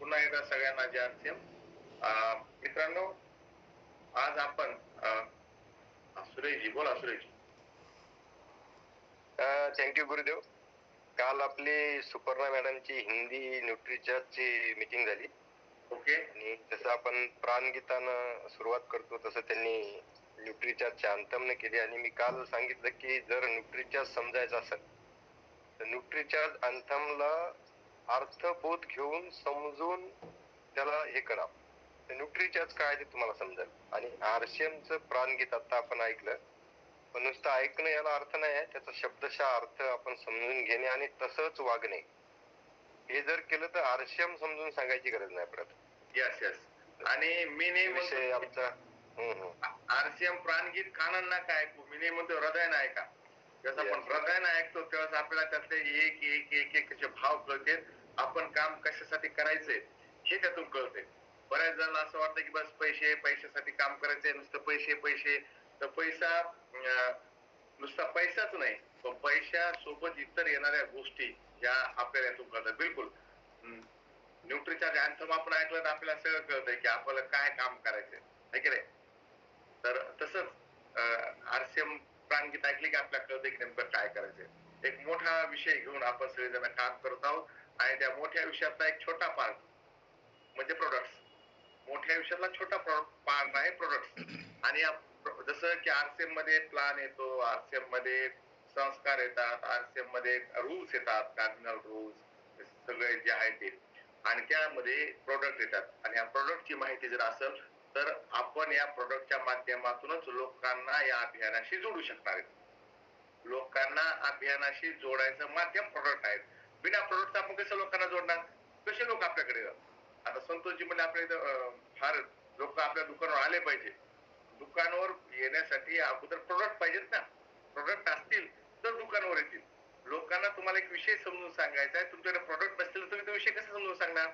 पुन्हा एकदा सगळ्यांना जय आरसीएम. मित्रांनो, आज आपण सुरेशजी बोला. सुरेशजी, थँक्यू गुरुदेव. काल आपली सुपर्णा मॅडमची हिंदी न्यूट्रिचरची मीटिंग झाली. ओके. आणि जसं आपण प्राणगीतानं सुरुवात करतो तसं त्यांनी न्यूट्रिचरच्या अंतमने केली. आणि मी काल सांगितलं की जर न्यूट्रिचार्ज समजायचं असेल तर न्यूट्रिचार्ज अंथमला अर्थबोध घेऊन समजून त्याला हे करा. न्यूट्रिचार्ज काय ते तुम्हाला समजेल. आणि आरसीएमचं प्राणगीत आता आपण ऐकलं, पण नुसतं ऐकणं याला अर्थ नाही आहे, त्याचा शब्दशः अर्थ आपण समजून घेणे आणि तसंच वागणे. हे जर केलं तर आरसीएम समजून सांगायची गरज नाही पडत. Yes yes. आणि मी नाही विषय आमचा आरसीएम प्राणगीत कानांना काय ऐकू, मी नाही म्हणतो हृदयानं ऐका. जसं आपण हृदयानं ऐकतो तेव्हाच आपल्याला त्यातले एक एक एक एक असे भाव कळते. आपण काम कशासाठी करायचंय हे त्यातून कळते. बऱ्याच जणांना असं वाटतं की बस पैसे, पैशासाठी काम करायचंय, नुसतं पैसे पैसे. तर पैसा नुसता पैसाच नाही, पण पैशा सोबत इतर येणाऱ्या गोष्टी या आपल्याला यातून कळतात. बिलकुल. न्यूट्रिचार्ज अँथम आपण ऐकलं तर आपल्याला सगळं कळतंय की आपल्याला काय काम करायचंय, है की नाही. तर तसंच आरसीएम प्राणगीत ऐकले की आपल्याला कळतंय की नेमकं काय करायचंय. एक मोठा विषय घेऊन आपण सगळेजण काम करत आहोत आणि त्या मोठ्या विषयातला एक छोटा पार्ट म्हणजे प्रोडक्ट्स. मोठ्या विषयातला छोटा पार्ट आहे प्रोडक्ट्स. आणि जसं की आरसीएम मध्ये प्लान येतो, आरसीएम मध्ये संस्कार येतात, आरसीएम मध्ये रूल्स येतात, कार्डिनल रूल्स सगळे जे आहे ते, आणि त्यामध्ये प्रोडक्ट येतात. आणि या प्रोडक्टची माहिती जर असेल तर आपण या प्रोडक्टच्या माध्यमातूनच लोकांना या अभियानाशी जोडू शकणार आहेत. लोकांना अभियानाशी जोडायचं माध्यम प्रोडक्ट आहेत. बिना प्रोडक्टचं आपण कसं लोकांना जोडणार? कसे लोक आपल्याकडे? आता संतोषजी म्हणजे आपल्या इथं फार लोक आपल्या दुकानावर आले पाहिजे. दुकानावर येण्यासाठी अगोदर प्रोडक्ट पाहिजेत ना. प्रोडक्ट असतील तर दुकानावर येतील. लोकांना तुम्हाला एक विषय समजून सांगायचा आहे, तुमच्याकडे प्रोडक्ट नसतील तर तुम्ही तो विषय कसा समजून सांगणार?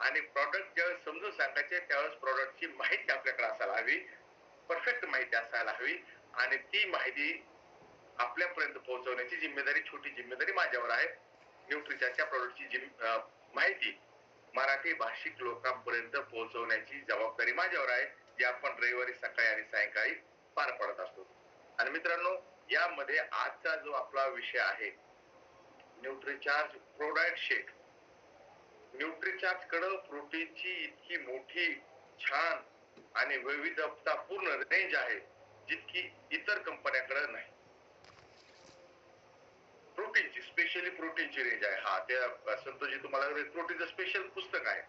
आणि प्रोडक्ट ज्यावेळेस समजून सांगायचे त्यावेळेस प्रोडक्टची माहिती आपल्याकडे असायला हवी, परफेक्ट माहिती असायला हवी. आणि ती माहिती आपल्यापर्यंत पोहोचवण्याची जिम्मेदारी, छोटी जिम्मेदारी माझ्यावर आहे. न्यूट्रिचार्जच्या प्रोडक्टची माहिती मराठी भाषिक लोकांपर्यंत पोहोचवण्याची जबाबदारी माझ्यावर आहे, जी आपण रविवारी सकाळी आणि सायंकाळी पार पडत असतो. आणि मित्रांनो, यामध्ये आजचा जो आपला विषय आहे न्यूट्रिचार्ज प्रोडक्ट शेक. न्यूट्रिचार्ज कडे प्रोटीनची इतकी मोठी, छान आणि वैविध्यतापूर्ण रेंज आहे जितकी इतर कंपन्याकडे नाही. प्रोटीनची, स्पेशली प्रोटीनची रेंज आहे. हा, त्या संतोषजी तुम्हाला प्रोटीनचं स्पेशल पुस्तक आहे.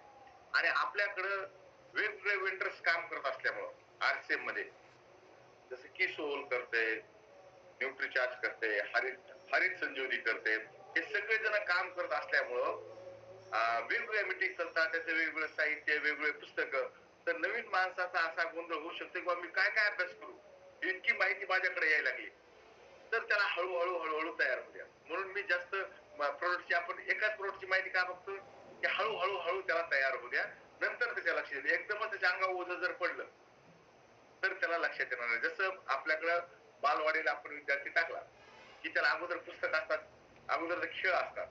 आणि आपल्याकडं वेगवेगळे वेंडर्स काम करत असल्यामुळं आरसीएम मध्ये, जसं की सोल करते, न्यूट्रिचार्ज करते, हरित संजीवनी करते, हे सगळेजण काम करत असल्यामुळं वेगवेगळ्या मीटिंग चालतात, त्याचे वेगवेगळे साहित्य, वेगवेगळे पुस्तकं. तर नवीन माणसाचा असा गोंधळ होऊ शकतो की मी काय काय अभ्यास करू, इतकी माहिती माझ्याकडे यायला लागली. तर त्याला हळूहळू हळूहळू तयार होऊया. म्हणून मी जास्त प्रोडक्टची, आपण एकाच प्रोडक्टची माहिती का बघतो की हळूहळू हळू त्याला तयार होऊ द्या, नंतर त्याच्या लक्षात येईल. एकदमच त्याच्या अंगावर ओझं जर पडलं तर त्याला लक्षात येणार नाही. जसं आपल्याकडं बालवाडीला आपण विद्यार्थी टाकला की त्याला अगोदर पुस्तक असतात, अगोदर खेळ असतात,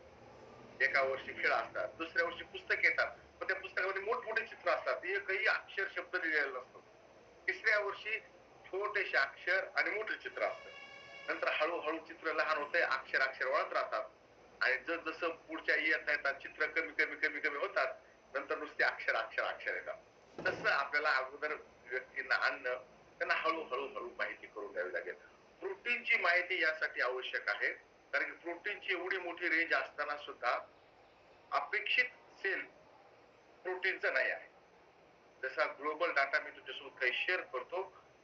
एका वर्षी खेळ असतात, दुसऱ्या वर्षी पुस्तक येतात, पण त्या पुस्तकामध्ये मोठमोठे चित्र असतात, एकही अक्षर शब्द लिहिलेला नसतो. तिसऱ्या वर्षी छोटेसे अक्षर आणि मोठे चित्र असतं. नंतर हळूहळू चित्र लहान होते, अक्षर अक्षर वाढत राहतात आणि जसं पुढच्या इयत्ता येतात चित्र कमी कमी कमी कमी होतात, नंतर नुसते अक्षर अक्षर अक्षर येतात. तसं आपल्याला अगोदर व्यक्तींना आणणं, त्यांना हळूहळू हळू माहिती करून द्यावी लागेल. प्रोटीनची माहिती यासाठी आवश्यक आहे कारण की प्रोटीनची एवढी मोठी रेंज असताना सुद्धा अपेक्षित सेल प्रोटीनचा नाही आहे. जसा ग्लोबल डाटा मी तुमच्यासोबत काही शेअर करतो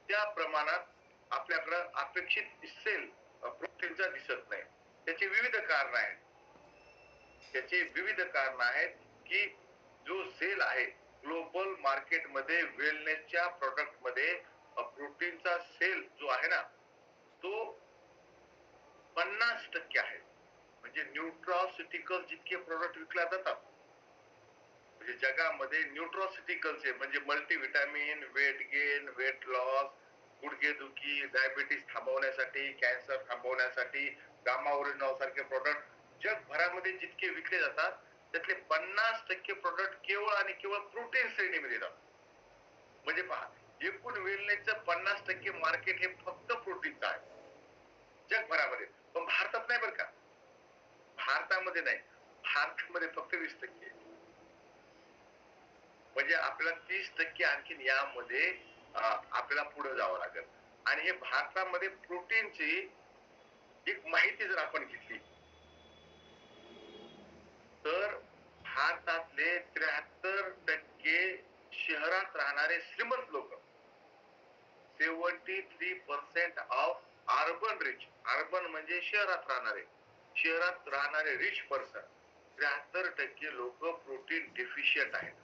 त्या प्रमाणात आपल्याकडे अपेक्षित सेल प्रोटीनचा दिसत नाही. त्याची विविध कारण आहेत. त्याचे विविध कारण आहेत की जो सेल आहे ग्लोबल मार्केटमध्ये वेलनेसच्या प्रोडक्ट मध्ये प्रोटीनचा सेल जो आहे ना तो 50% आहे. म्हणजे न्यूट्रॉसिटिकल जितके प्रोडक्ट विकले जातात म्हणजे जगामध्ये न्यूट्रॉसिटिकलचे म्हणजे multivitamin, weight gain, weight loss, गुडघेदुखी, डायबिटीस थांबवण्यासाठी, कॅन्सर थांबवण्यासाठी, गामा सारखे प्रोडक्ट जगभरामध्ये जितके विकले जातात त्यातले 50% प्रोडक्ट केवळ आणि केवळ प्रोटीन श्रेणीमध्ये येतात. म्हणजे पहा, एकूण वेलनेसचं 50% मार्केट हे फक्त प्रोटीनचं आहे जगभरामध्ये. पण भारतात नाही बरं का, भारतामध्ये नाही, भारतामध्ये फक्त 20%. म्हणजे आपल्याला 30% आणखीन यामध्ये आपल्याला पुढे जावं लागेल. आणि हे भारतामध्ये प्रोटीनची एक माहिती जर आपण घेतली तर भारतातले 73% शहरात राहणारे श्रीमंत लोक, 73% ऑफ अर्बन रिच, अर्बन म्हणजे शहरात राहणारे रिच पर्सन, 73% लोक प्रोटीन डेफिशियंट आहेत.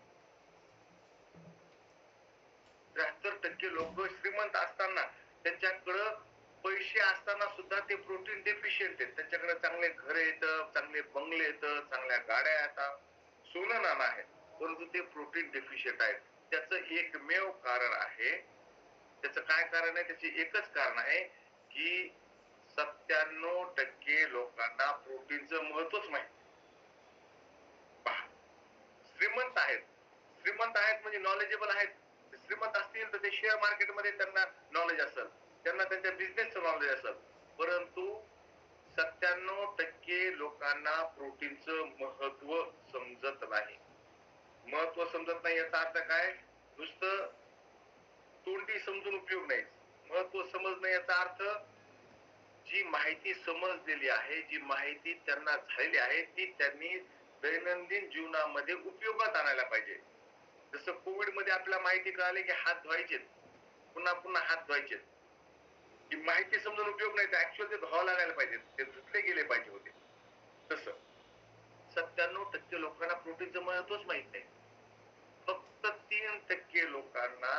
73% लोक श्रीमंत असताना, त्यांच्याकडं पैसे असताना सुद्धा ते प्रोटीन डेफिशियंट आहेत. त्यांच्याकडे चांगले घर येतं, चांगले बंगले येतं, चांगल्या गाड्या येतात, सोनं नाणं आहे, परंतु ते प्रोटीन डेफिशियंट आहेत. त्याचं एकमेव कारण आहे, त्याचं काय कारण आहे, त्याचे एकच कारण आहे की 97% लोकांना प्रोटीनचं महत्वच माहिती. श्रीमंत आहेत, श्रीमंत आहेत म्हणजे नॉलेजेबल आहेत. श्रीमंत असतील तर ते शेअर मार्केटमध्ये त्यांना नॉलेज असेल, त्यांना त्यांच्या बिझनेसचं नॉलेज असेल, परंतु 97% लोकांना प्रोटीनचं महत्व समजत नाही. महत्व समजत नाही याचा अर्थ काय, नुसतं तोंडी समजून उपयोग नाही. महत्व समजणं याचा अर्थ जी माहिती समजलेली आहे, जी माहिती त्यांना झालेली आहे ती त्यांनी दैनंदिन जीवनामध्ये उपयोगात आणायला पाहिजे. जसं कोविड मध्ये आपल्याला माहिती कळाली की हात धुवायचे, पुन्हा पुन्हा हात धुवायचे, ही माहिती समजून उपयोग नाही, ऍक्च्युअल ते धुवावं लागायला पाहिजे, ते धुतले गेले पाहिजे होते. तसं 97% लोकांना प्रोटीनचं महत्वच माहित नाही. फक्त 3% लोकांना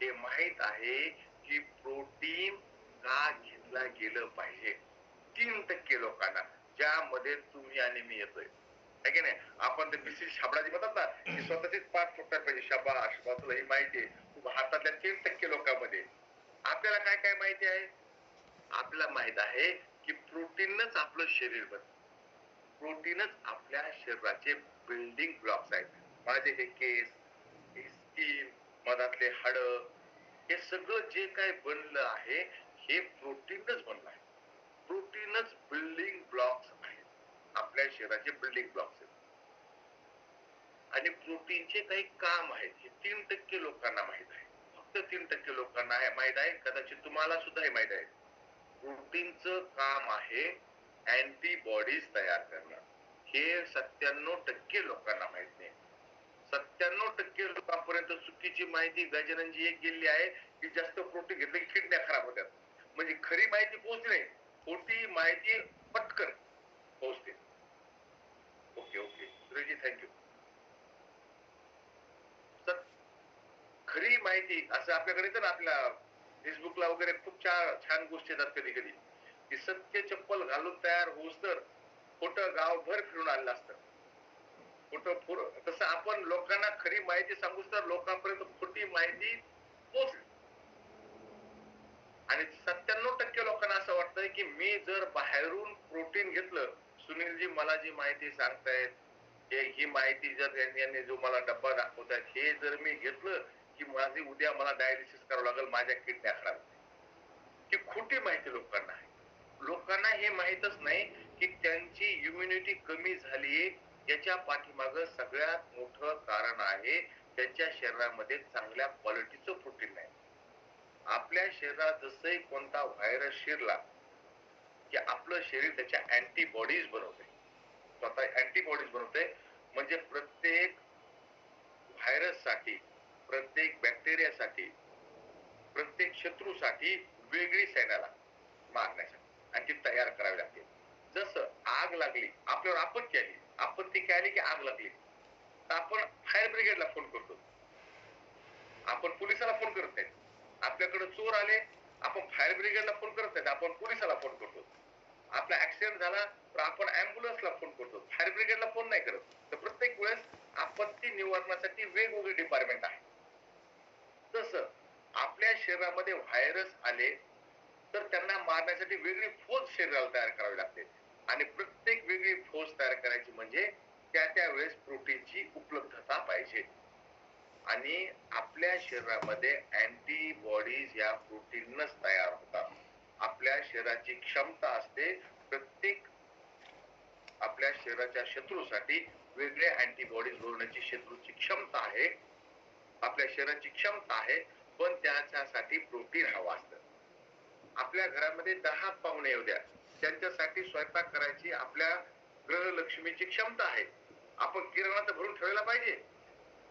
हे माहित आहे की प्रोटीन का घेतला गेलं पाहिजे. 3% लोकांना, ज्यामध्ये तुम्ही आणि मी येतोय. है की नाही. आपण ते बिसी शाबडाची म्हणतात ना की स्वतःचीच पाठ फुटायला पाहिजे, शाबाश बा तुला ही माहिती आहे. भारतातल्या 3% लोकांमध्ये आपल्याला काय काय माहिती आहे, आपल्याला माहित आहे की प्रोटीनच आपलं शरीर बनतं, प्रोटीनच आपल्या शरीराचे बिल्डिंग ब्लॉक्स आहेत. माझे हे केस, हे स्किन, मधातले हाड, हे सगळं जे काय बनलं आहे हे प्रोटीनच बनलं आहे. प्रोटीनच बिल्डिंग ब्लॉक्स आहेत, आपल्या शरीराचे बिल्डिंग ब्लॉक्स आहेत. आणि प्रोटीनचे काही काम आहेत हे 3% लोकांना माहित आहे. फक्त 3% लोकांना माहित आहे, कदाचित तुम्हाला सुद्धा हे माहित आहे. प्रोटीनचं काम आहे अँटीबॉडीज तयार करणं. हे 97% लोकांना माहित नाही. 97% लोकांपर्यंत चुकीची माहिती गजाननजी एक गेली आहे की जास्त प्रोटीन घेतलं की किडन्या खराब होतात. म्हणजे खरी माहिती पोहोचली नाही, खोटी माहिती पटकन पोहोचते. Okay okay सुरेशजी, thank you. खरी माहिती असं आपल्याकडे येतं ना, आपल्या फेसबुकला वगैरे खूप छान गोष्टी येतात कधी कधी, की सत्य चप्पल घालून तयार होऊस तर खोटं गावभर फिरून आलेलं असतं. तसं आपण लोकांना खरी माहिती सांगूच तर लोकांपर्यंत खोटी माहिती पोहोचली. आणि 97% लोकांना असं वाटतंय की मी जर बाहेरून प्रोटीन घेतलं, सुनीलजी मला जी माहिती सांगतायत, ही माहिती जर यांनी जो मला डब्बा दाखवतायत, हे जर मी घेतलं की माझी उद्या मला डायलिसिस करावं लागेल, माझ्या किडन्या खराब. ही खोटी माहिती लोकांना आहे. लोकांना हे माहीतच नाही की त्यांची इम्युनिटी कमी झाली, याच्या पाठीमागं सगळ्यात मोठं कारण आहे त्यांच्या शरीरामध्ये चांगल्या क्वालिटीचं प्रोटीन नाही. आपल्या शरीरात जसंही कोणता व्हायरस शिरला की आपलं शरीर त्याच्या अँटीबॉडीज बनवते, स्वतः अँटीबॉडीज बनवते. म्हणजे प्रत्येक व्हायरससाठी, प्रत्येक बॅक्टेरियासाठी, प्रत्येक शत्रूसाठी वेगळी सेना लागते मारण्यासाठी, आणि ती तयार करावी लागते. जसं आग लागली, आपल्यावर आपत्ती आली, आपत्ती आली की आग लागली, तर आपण फायर ब्रिगेडला फोन करतो, आपण पोलिसाला फोन करत नाही. आपल्याकडे चोर आले, आपण फायर ब्रिगेडला फोन करत नाही, आपण पोलिसाला फोन करतो. आपला ऍक्सिडेंट झाला तर आपण अँब्युलन्सला फोन करतो, फायर ब्रिगेडला फोन नाही करत. तर प्रत्येक वेळेस आपत्ती निवारणासाठी वेगवेगळे डिपार्टमेंट आहे. तसं आपल्या शरीरामध्ये व्हायरस आले तर त्यांना मारण्यासाठी वेगळी फौज शरीराला तयार करावी लागते, आणि प्रत्येक वेगळी फौज तयार करायची म्हणजे त्या वेळेस प्रोटीनची उपलब्धता पाहिजे. आणि आपल्या शरीरामध्ये अँटीबॉडीज या प्रोटीनच तयार होतात. आपल्या शरीराची क्षमता असते प्रत्येक आपल्या शरीराच्या शत्रूसाठी वेगळे अँटीबॉडीज बनवण्याची शत्रूची क्षमता आहे, आपल्या शरीराची क्षमता आहे, पण त्याच्यासाठी प्रोटीन हवं असतं. आपल्या घरामध्ये 10 पाहुणे येऊ द्या, त्यांच्यासाठी स्वयंपाक करायची आपल्या ग्रहलक्ष्मीची क्षमता आहे. आपण किराणा तर भरून ठेवायला पाहिजे,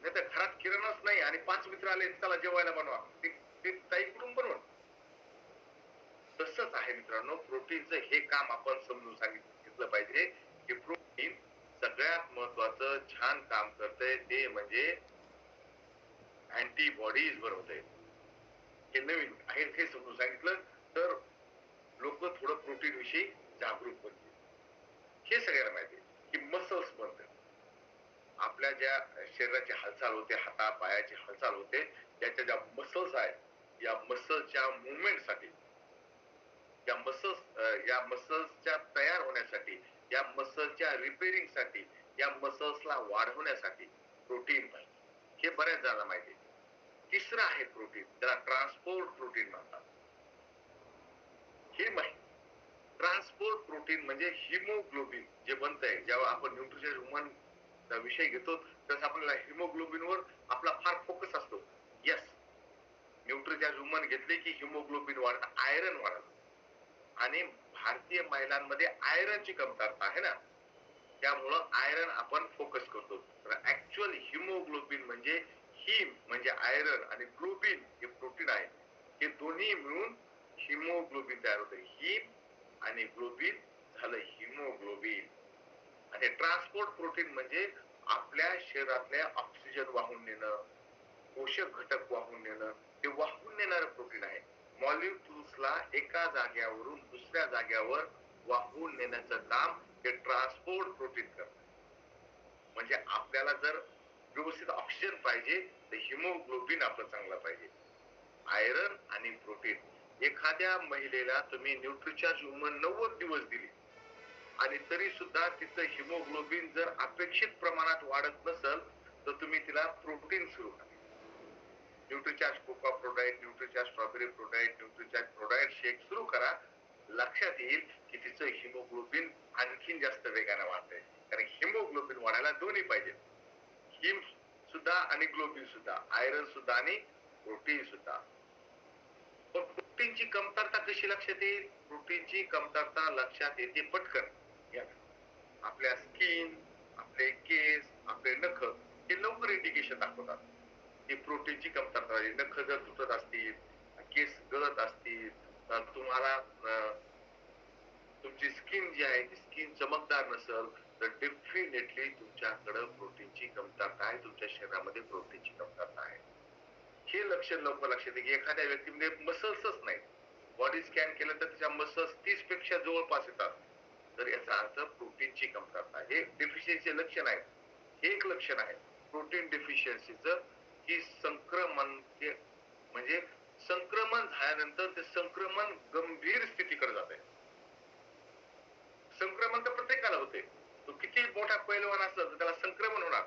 नाही तर घरात किराणाच नाही आणि 5 मित्र आले चला जेवायला बनवा, ते ताई कुठून बनवून. तसंच आहे मित्रांनो, प्रोटीनचं हे काम आपण समजून सांगितलं पाहिजे की प्रोटीन सगळ्यात महत्वाचं छान काम करतंय ते म्हणजे अँटीबॉडीज बनवतंय. हे नवीन आहे, हे समजून सांगितलं तर लोक थोडं प्रोटीन विषयी जागरूक बनतील. हे सगळ्यांना माहिती आहे की मसल्स बनतात. आपल्या ज्या शरीराची हालचाल होते, हाता पायाची हालचाल होते, त्याच्या ज्या मसल्स आहेत, या मसल्सच्या मुवमेंटसाठी, या मसल्सच्या तयार होण्यासाठी, या मसल्सच्या रिपेअरिंगसाठी, या मसल्सला वाढवण्यासाठी प्रोटीन पाहिजे. हे बऱ्याच जणांना माहिती आहे. तिसरं आहे प्रोटीन, त्याला ट्रान्सपोर्ट प्रोटीन म्हणतात. हे माहिती. ट्रान्सपोर्ट प्रोटीन म्हणजे हिमोग्लोबिन जे बनतंय, जेव्हा आपण न्यूट्रिशन ह्युमन विषय घेतो तसं आपल्याला हिमोग्लोबिनवर आपला फार फोकस असतो. यस, न्यूट्रिशन ह्युमन घेतले की हिमोग्लोबिन वाढतं, आयरन वाढतं. आणि भारतीय महिलांमध्ये आयरनची कमतरता आहे ना, त्यामुळं आयरन आपण फोकस करतो. तर ऍक्च्युअल हिमोग्लोबिन म्हणजे हिम म्हणजे आयरन आणि ग्लोबिन हे प्रोटीन आहे, हे दोन्ही मिळून हिमोग्लोबिन तयार होतं. हिम आणि ग्लोबिन झालं हिमोग्लोबिन. आणि ट्रान्सपोर्ट प्रोटीन म्हणजे आपल्या शरीरातल्या ऑक्सिजन वाहून नेणं, पोषक घटक वाहून नेणं, ते वाहून नेणारं प्रोटीन आहे. मॉलिक्युल्सला एका जाग्यावरून दुसऱ्या जाग्यावर वाहून नेण्याचं काम हे ट्रान्सपोर्ट प्रोटीन करतं. म्हणजे आपल्याला जर व्यवस्थित ऑक्सिजन पाहिजे तर हिमोग्लोबिन आपलं चांगलं पाहिजे. आयरन आणि प्रोटीन. एखाद्या महिलेला तुम्ही न्यूट्रिचार्ज ह्युमन 90 दिवस दिली आणि तरी सुद्धा तिचं हिमोग्लोबिन जर अपेक्षित प्रमाणात वाढत नसेल तर तुम्ही तिला प्रोटीन सुरू करा. न्यूट्रिचार्ज कोका प्रोडाईट, न्यूट्रिचार्ज स्ट्रॉबेरी प्रोडाईट, न्यूट्रिचार्ज प्रोडाईट शेक सुरू करा. लक्षात येईल की तिचं हिमोग्लोबिन आणखीन जास्त वेगाने वाढतंय. कारण हिमोग्लोबिन वाढायला दोन्ही पाहिजे, हिम सुद्धा आणि ग्लोबिन सुद्धा, आयरन सुद्धा आणि प्रोटीन सुद्धा. पण प्रोटीनची कमतरता कशी लक्षात येईल? प्रोटीनची कमतरता लक्षात येते पटकन. आपल्या स्किन, आपले केस, आपले नख हे लवकर इंडिकेशन दाखवतात की प्रोटीनची कमतरता आहे. नख जर तुटत असतील, केस गळत असतील, तर तुम्हाला तुमची स्किन जी आहे ती स्किन चमकदार नसेल तर डेफिनेटली तुमच्याकडे प्रोटीनची कमतरता आहे, तुमच्या शरीरामध्ये प्रोटीनची कमतरता आहे. हे लक्षण लवकर लक्षात येते की एखाद्या व्यक्तीमध्ये मसल्सच नाही. बॉडी स्कॅन केलं तर त्याच्या मसल्स 30 पेक्षा जवळपास येतात. तर याचा अर्थ प्रोटीनची कमतरता. हे डेफिशियन्सी लक्षण आहे. हे एक लक्षण आहे प्रोटीन डेफिशियन्सीचं, की संक्रमण म्हणजे संक्रमण झाल्यानंतर ते संक्रमण गंभीर स्थितीकडे जाते. संक्रमण तर प्रत्येकाला होते. तो किती मोठा पैलवान असेल तर त्याला संक्रमण होणार.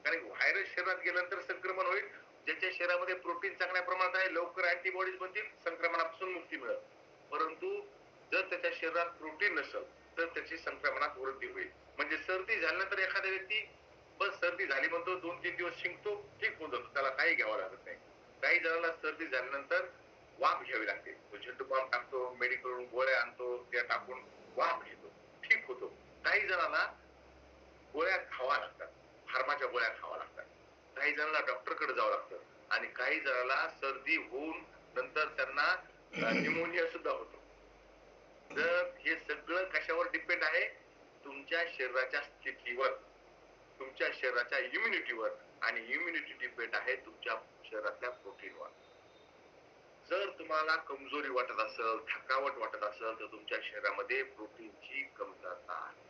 कारण व्हायरस शरीरात गेल्यानंतर संक्रमण होईल. ज्याच्या शरीरामध्ये प्रोटीन चांगल्या प्रमाणात आहे, लवकर अँटीबॉडीज बनतील, संक्रमणापासून मुक्ती मिळेल. परंतु जर त्याच्या शरीरात प्रोटीन नसेल तर त्याची संक्रमणात वृद्धी होईल. म्हणजे सर्दी झाल्यानंतर एखाद्या व्यक्ती बस सर्दी झाली म्हणतो, 2-3 दिवस शिंकतो, ठीक होऊन जातो, त्याला काही घ्यावं लागत नाही. काही जणांना सर्दी झाल्यानंतर वाफ घ्यावी लागते. तो झेंडू बाम टाकतो, मेडिकलवरून गोळ्या आणतो, त्या टाकून वाफ घेतो, ठीक होतो. काही जणांना गोळ्या खावा लागतात, फार्माच्या गोळ्या खावा लागतात. काही जणांना डॉक्टरकडे जावं लागतं आणि काही जणांना सर्दी होऊन नंतर त्यांना न्यूमोनिया सुद्धा होतो. तर हे सगळं कशावर डिपेंड आहे? तुमच्या शरीराच्या स्थितीवर, तुमच्या शरीराच्या इम्युनिटीवर, आणि इम्युनिटी डिपेंड आहे तुमच्या शरीरातल्या प्रोटीनवर. जर तुम्हाला कमजोरी वाटत असेल, थकावट वाटत असेल तर तुमच्या शरीरामध्ये प्रोटीनची कमतरता आहे.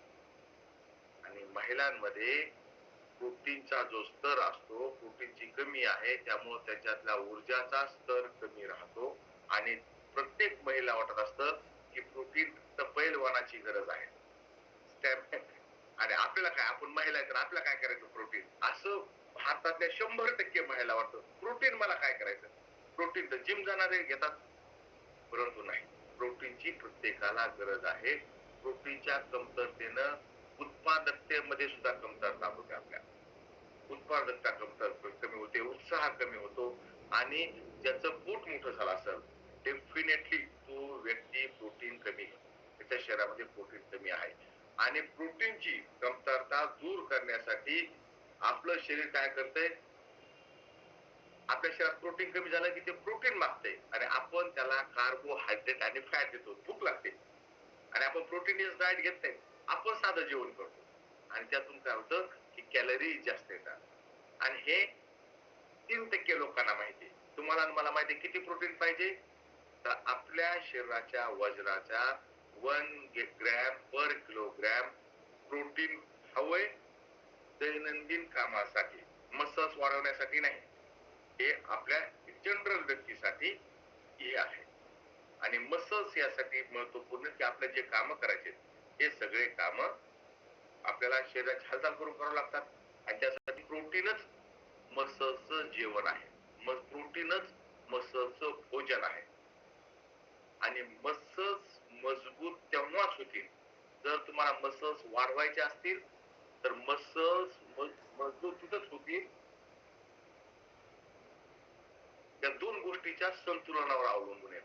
आणि महिलांमध्ये प्रोटीनचा जो स्तर असतो, प्रोटीनची कमी आहे, त्यामुळे त्याच्यातला ऊर्जाचा स्तर कमी राहतो आणि प्रत्येक महिला वाटत असतं की प्रोटीन फक्त पैलवानाची गरज आहे. आणि आपल्याला काय, आपण महिला आहे तर आपल्याला काय करायचं प्रोटीन, असं भारतातल्या 100% महिला वाटतं. प्रोटीन मला काय करायचं? प्रोटीन तर जिम जाणारे घेतात, परंतु नाही, प्रोटीनची प्रत्येकाला गरज आहे. प्रोटीनच्या कमतरतेनं उत्पादकतेमध्ये सुद्धा कमतरता होते. आपल्या उत्पादकता कमी होते, उत्साह कमी होतो आणि ज्याचं पोट मोठं झालं असेल डेफिनेटली तो व्यक्ती प्रोटीन कमी घेतो, त्याच्या शरीरामध्ये प्रोटीन कमी आहे. आणि प्रोटीनची कमतरता दूर करण्यासाठी आपलं शरीर काय करतंय, आपल्या शरीरात प्रोटीन कमी झालं की ते प्रोटीन मागते आणि आपण त्याला कार्बोहायड्रेट आणि फॅट देतो, भूक लागते आणि आपण प्रोटीनियस डाएट घेत नाही, आपण साधं जेवण करतो आणि त्यातून काय होतं की कॅलरी जास्त येतात. आणि हे 3% लोकांना माहिती. तुम्हाला आणि मला माहिती किती प्रोटीन पाहिजे? तर आपल्या शरीराच्या वजनाच्या 1 ग्रॅम पर किलोग्रॅम प्रोटीन हवंय दैनंदिन कामासाठी, मसल्स वाढवण्यासाठी नाही. हे आपल्या जनरल व्यक्तीसाठी हे आहे. आणि मसल्स यासाठी महत्वपूर्ण की आपले जे काम करायचे हे सगळे काम आपल्याला शरीराची हालचाल करून करावं लागतात आणि त्यासाठी प्रोटीनच मसल्सचं जेवण आहे. मग प्रोटीनच मसल्सचं भोजन आहे. आणि मसल्स मजबूत तेव्हाच होतील जर तुम्हाला मसल्स वाढवायचे असतील, तर मसल्स मजबूत तिथंच होतील त्या 2 गोष्टीच्या संतुलनावर अवलंबून आहे.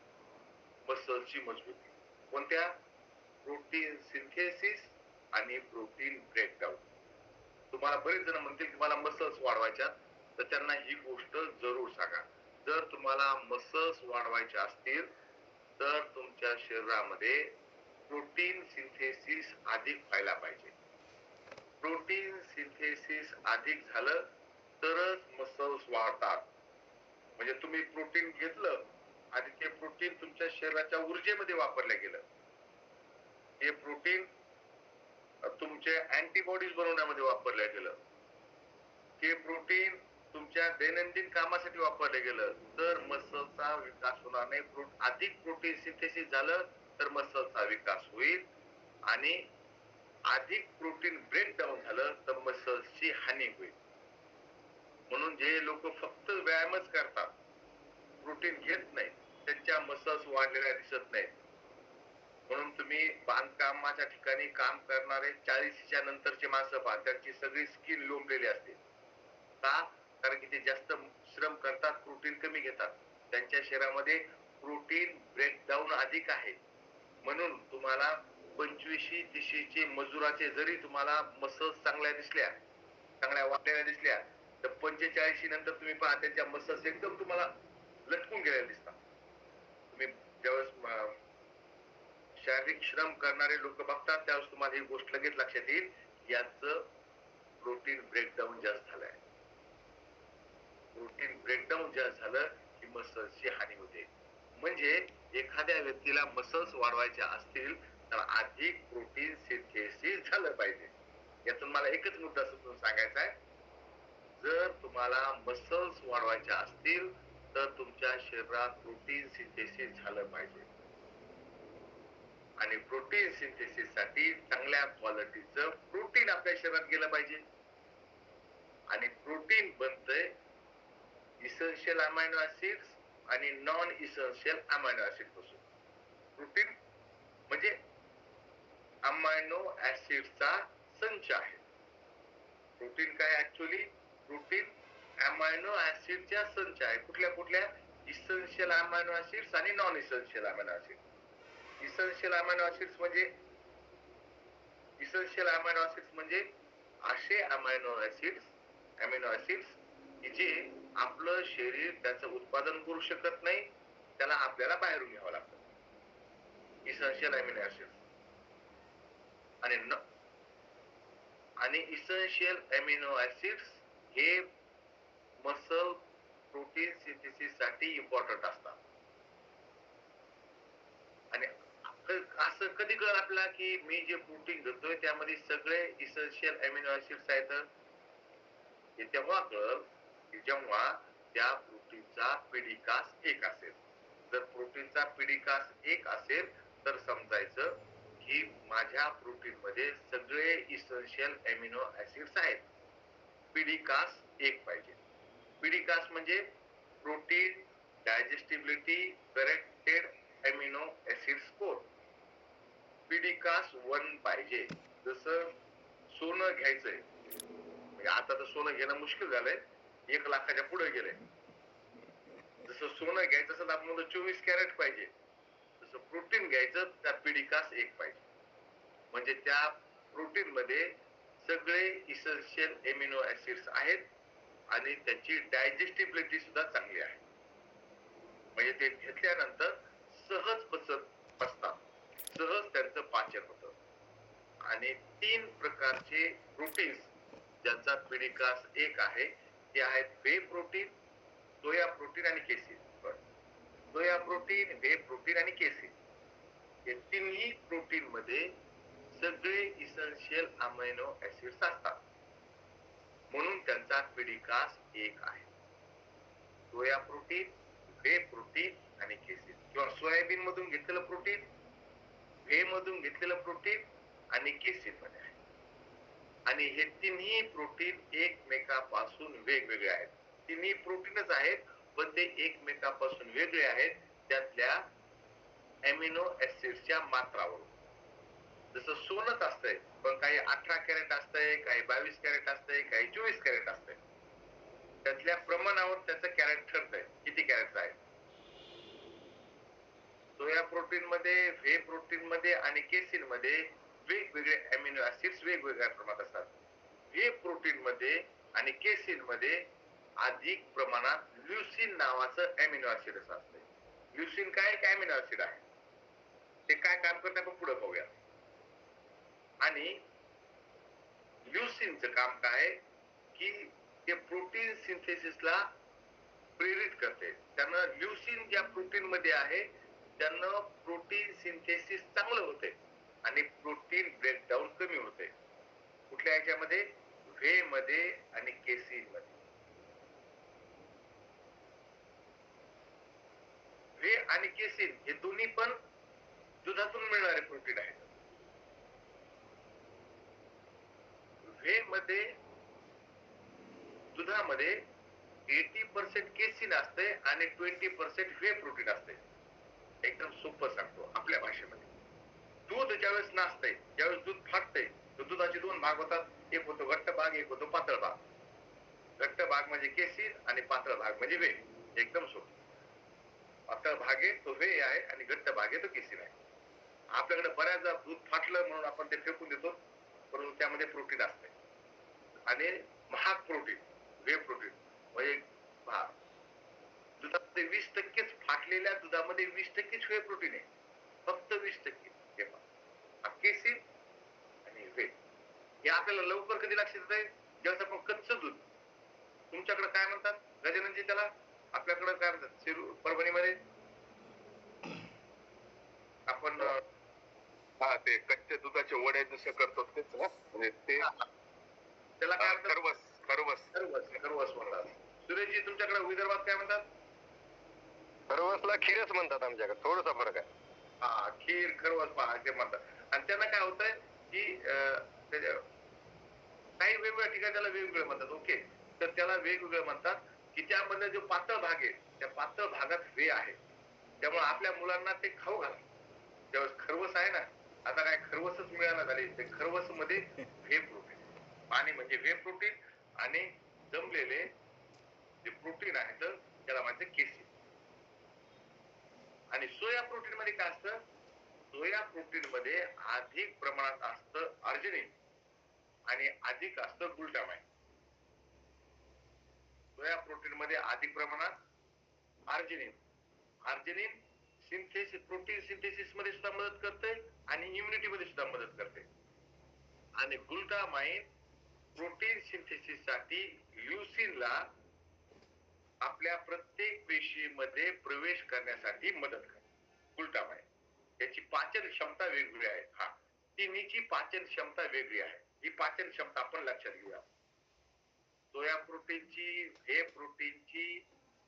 मसल्सची मजबूती कोणत्या? प्रोटीन सिंथेसिस आणि प्रोटीन ब्रेकडाऊन. तुम्हाला बरेच जण म्हणतील की मला मसल्स वाढवायच्या, तर त्यांना ही गोष्ट जरूर सांगा. जर तुम्हाला मसल्स वाढवायचे असतील तर तुमच्या शरीरामध्ये प्रोटीन सिंथेसिस अधिक व्हायला पाहिजे. प्रोटीन सिंथेसिस अधिक झालं तरच मसल्स वाढतात. म्हणजे तुम्ही प्रोटीन घेतलं आणि ते प्रोटीन तुमच्या शरीराच्या ऊर्जेमध्ये वापरलं गेलं, हे प्रोटीन तुमचे अँटीबॉडीज बनवण्यामध्ये वापरलं गेलं, हे प्रोटीन तुमच्या दैनंदिन कामासाठी वापरलं गेलं, तर मसल्सचा विकास होणार नाही. अधिक प्रोटीन सिंथेसिस झालं तर मसल्सचा विकास होईल आणि अधिक प्रोटीन ब्रेकडाऊन झालं तर मसल्सची हानी होईल. म्हणून जे लोक फक्त व्यायामच करतात, प्रोटीन घेत नाही, त्यांच्या मसल्स वाढलेल्या दिसत नाहीत. म्हणून तुम्ही बांधकामाच्या ठिकाणी काम करणारे 40च्या नंतरचे माणसं पहा, त्यांची सगळी स्किन लोंबलेली असते. का? कारण की ते जास्त श्रम करतात, प्रोटीन कमी घेतात, त्यांच्या शरीरामध्ये प्रोटीन ब्रेकडाऊन अधिक आहे. म्हणून तुम्हाला 25-30चे मजुराचे जरी तुम्हाला मसल्स चांगल्या दिसल्या, चांगल्या वाढलेल्या दिसल्या, तर 45 नंतर तुम्ही पहा त्यांच्या मसल्स एकदम तुम्हाला लटकून गेलेल्या दिसतात. तुम्ही ज्यावेळेस शारीरिक श्रम करणारे लोक बघतात त्यावेळेस तुम्हाला ही गोष्ट लगेच लक्षात येईल, याचं प्रोटीन ब्रेकडाऊन जास्त झालंय. प्रोटीन ब्रेकडाऊन ज्या झालं की मसल्सची हानी होते. म्हणजे एखाद्या व्यक्तीला मसल्स वाढवायच्या असतील तर आधी प्रोटीन सिंथेसिस झालं पाहिजे. यातून मला एकच मुद्दा समजून सांगायचा आहे, जर तुम्हाला मसल्स वाढवायच्या असतील तर तुमच्या शरीरात प्रोटीन सिंथेसिस झालं पाहिजे. आणि प्रोटीन सिंथेसिस साठी चांगल्या क्वालिटीचं प्रोटीन आपल्या शरीरात गेलं पाहिजे. आणि प्रोटीन बनतंय इसेन्शियल अमायनो ऍसिड्स आणि नॉन इसेन्शियल अमायनो ऍसिड पासून. प्रोटीन म्हणजे अमायनो ऍसिडचा संच आहे. प्रोटीन काय ऍक्च्युअली? प्रोटीन अमायनो ऍसिडच्या संच आहे. कुठल्या कुठल्या? इसेन्शियल अमायनो ऍसिड्स आणि non essential amino acid. Essential amino acids म्हणजे असे अमायनो ऍसिड्स की जे आपलं शरीर त्याचं उत्पादन करू शकत नाही, त्याला आपल्याला बाहेरून घ्यावं लागतं. इसेन्शियल अमिनो ऍसिड्स आणि इसेन्शियल अमिनो ऍसिड्स हे मसल प्रोटीन सिंथेसिस साठी इम्पॉर्टंट असतात. आणि असं कधी कळलं आपल्याला की मी जे प्रोटीन घेतोय त्यामध्ये सगळे इसेन्शियल अमिनो ऍसिड्स आहेत? हे तेव्हा कळलं की जेव्हा त्या प्रोटीनचा पीडिकास 1 असेल. जर प्रोटीनचा पीडिकास 1 असेल तर समजायचं की माझ्या प्रोटीन मध्ये सगळे इसेन्शियल अमिनो ऍसिड्स आहेत. पीडिकास 1 पाहिजे. पीडिकास म्हणजे protein digestibility corrected amino acid score. PDCAAS 1 पाहिजे. जसं सोनं घ्यायचंय, म्हणजे आता तर सोनं घेणं मुश्किल झालंय, 1 लाखाच्या पुढे गेलंय. जसं सोनं घ्यायचं असेल तर आपण 24 कॅरेट पाहिजे. तसं प्रोटीन घ्यायचं त्या पीडिकास 1 पाहिजे. म्हणजे त्या प्रोटीन मध्ये सगळे इसेन्शियल अमिनो ऍसिड्स आहेत आणि त्याची डायजेस्टिबिलिटी सुद्धा चांगली आहे. म्हणजे ते घेतल्यानंतर सहज पचतात, सहज त्यांचं पाचन होतं. आणि 3 प्रकारचे प्रोटीन्स ज्यांचा पीडिकास 1 आहे ते आहेत व्हे प्रोटीन, सोया प्रोटीन आणि casein. Soya protein, whey protein आणि केसीन हे तिन्ही प्रोटीन मध्ये सगळे इसेन्शियल अमिनो ऍसिड्स असतात. म्हणून त्यांचा पीडिकास 1 आहे. सोया प्रोटीन, व्हे प्रोटीन आणि केसीन. किंवा सोयाबीन मधून घेतलेलं प्रोटीन, व्हे मधून घेतलेलं प्रोटीन आणि केसीन मध्ये आहे. आणि हे तिन्ही प्रोटीन एकमेकापासून वेगवेगळे आहेत. तिन्ही प्रोटीनच आहेत पण ते एकमेकापासून वेगळे आहेत त्यातल्या अमिनो ऍसिड्सच्या मात्रावरून. जसं सोनच असतंय पण काही 18 कॅरेट असतंय, काही 22 कॅरेट असतंय, काही 24 कॅरेट असतंय. त्यातल्या प्रमाणावर त्याचं कॅरेट ठरतंय किती कॅरेट आहे. सोया प्रोटीन मध्ये, व्हे प्रोटीन मध्ये आणि केसीन मध्ये वेगवेगळे अमिनो ऍसिड्स वेगवेगळ्या प्रमाणात असतात. व्हे प्रोटीन मध्ये आणि केसीन मध्ये अधिक प्रमाणात ल्युसीन नावाचं अमिनो ऍसिड असतं. ल्युसीन काय अमिनो ऍसिड आहे, ते काय काम करते आपण पुढे पाहूया. आणि ल्युसीनचं काम काय की ते प्रोटीन सिंथेसिसला प्रेरित करते. त्यानं ल्युसीन ज्या प्रोटीन मध्ये आहे त्यानं प्रोटीन सिंथेसिस चांगलं होते आणि प्रोटीन ब्रेकडाऊन कमी होते. कुठल्या याच्यामध्ये? व्हे मध्ये आणि केसीन मध्ये. व्हे आणि केसीन हे दोन्ही पण दुधातून मिळणारे प्रोटीन आहेत. व्हे मध्ये दुधामध्ये 80% केसीन असते आणि 20% व्हे प्रोटीन असते. एकदम सोपं सांगतो आपल्या भाषेमध्ये. दूध ज्यावेळेस नासते, ज्यावेळेस दूध फाटते तर दुधाचे 2 भाग होतात. एक होतो घट्ट भाग, एक होतो पातळ भाग. घट्ट भाग म्हणजे केसीन आणि पातळ भाग म्हणजे व्हे. एकदम सोपं. पातळ भाग आहे तो व्हे आहे आणि घट्ट भाग आहे तो केसीन आहे. आपल्याकडे बऱ्याचदा दूध फाटलं म्हणून आपण ते फेकून देतो, परंतु त्यामध्ये प्रोटीन असते. आणि महाग प्रोटीन व्हे प्रोटीन म्हणजे दुधामध्ये 20% फाटलेल्या दुधामध्ये 20% व्हे प्रोटीन आहे. फक्त 20%. केसीन आणि व्हे हे आपल्याला लवकर कधी लक्षात येते? ज्यावेळेस आपण कच्चं दूध, तुमच्याकडे काय म्हणतात गजाननजी त्याला आपल्याकडे काय म्हणतात परभणीमध्ये आपण हा ते कच्च्या दुधाचे वडे जसे करतो तेच ना, म्हणजे ते त्याला काय म्हणतात? खरवस खरवस खरवस म्हणतात. सुरेशजी तुमच्याकडे विदर्भात काय म्हणतात? खरवसला खीरच म्हणतात आमच्याकडे, थोडासा फरक आहे. हा खीर खरवस पहा ते म्हणतात. आणि त्यांना काय होतंय की काही वेगवेगळ्या ठिकाणी त्याला वेगवेगळे म्हणतात. ओके, तर त्याला वेगवेगळे म्हणतात की त्यामध्ये जो पातळ भाग आहे त्या पातळ भागात व्हे आहे, त्यामुळे आपल्या मुलांना ते खाऊ घाला. त्यावेळेस खरवस आहे ना, आता काय खरवसच मिळायला झाले, ते खरवस मध्ये व्हे प्रोटीन, पाणी म्हणजे व्हे प्रोटीन आणि जमलेले जे प्रोटीन आहे तर त्याला म्हणते केसी. आणि सोया प्रोटीन मध्ये काय असतं? सोया प्रोटीन मध्ये अधिक प्रमाणात असतं अर्जिनिन आणि अधिक असतं ग्लुटामाइन. सोया प्रोटीन मध्ये अधिक प्रमाणात arginine arginine synthesis protein synthesis मध्ये सुद्धा मदत करते आणि इम्युनिटी मध्ये सुद्धा मदत करते. आणि ग्लुटामाइन प्रोटीन सिंथेसिस साठी ल्युसीनला आपल्या प्रत्येक पेशीमध्ये प्रवेश करण्यासाठी मदत करते. ग्लुटामाइन याची पाचन क्षमता वेगवेगळी आहे. हा, तिन्हीची पाचन क्षमता वेगळी आहे. ही पाचन क्षमता आपण लक्षात घेऊया. सोया प्रोटीनची, व्हे प्रोटीनची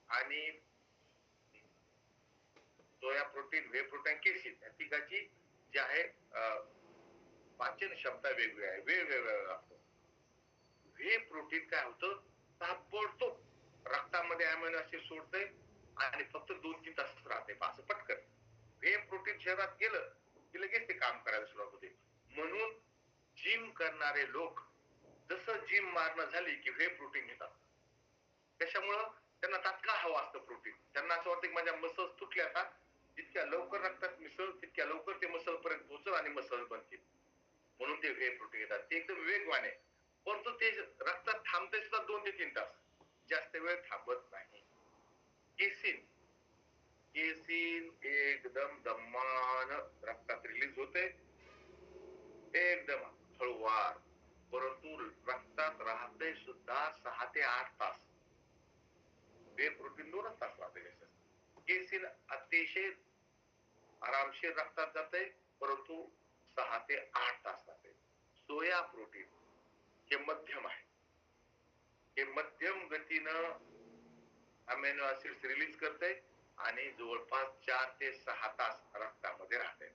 आणि soya protein, whey protein, casein या तिघाची जी आहे पाचन क्षमता वेगवेगळी आहे, वेगवेगळा लागतो. व्हे प्रोटीन काय होतं, ताबडतोब रक्तामध्ये अमिनो ऍसिड सोडते आणि फक्त 2-3 तास राहते असं पटकन. व्हे प्रोटीन शरीरात गेलं की लगेच ते काम करायला सुरुवात होते. म्हणून जिम करणारे लोक जसं जिम मारणं झाली की व्हे प्रोटीन घेतात. त्याच्यामुळं त्यांना तात्काळ हवं असतं प्रोटीन. त्यांना असं वाटतं की माझ्या मसल्स तुटल्या का, जितक्या लवकर रक्तात मिसळ तितक्या लवकर ते मसल पर्यंत पोहोचल आणि मसल बनतील. म्हणून ते व्हे प्रोटीन घेतात. ते एकदम वेगवान आहे, परंतु ते रक्तात थांबते सुद्धा 2 ते 3 तास, जास्त वेळ थांबत नाही. केसिन केसिन एकदम दमान रक्तात रिलीज होते, एकदम हळूवार, परंतु रक्तात राहते सुद्धा 6 ते 8 तास. व्हे प्रोटीन 2च तास राहते. केसिन अतिशय आरामशीर रक्तात जाते, परंतु 6 ते 8 तास जाते. सोया प्रोटीन हे मध्यम आहे, हे मध्यम गतीनं अमिनो ऍसिड्स रिलीज करते आणि जवळपास 4 ते 6 तास रक्तामध्ये राहते.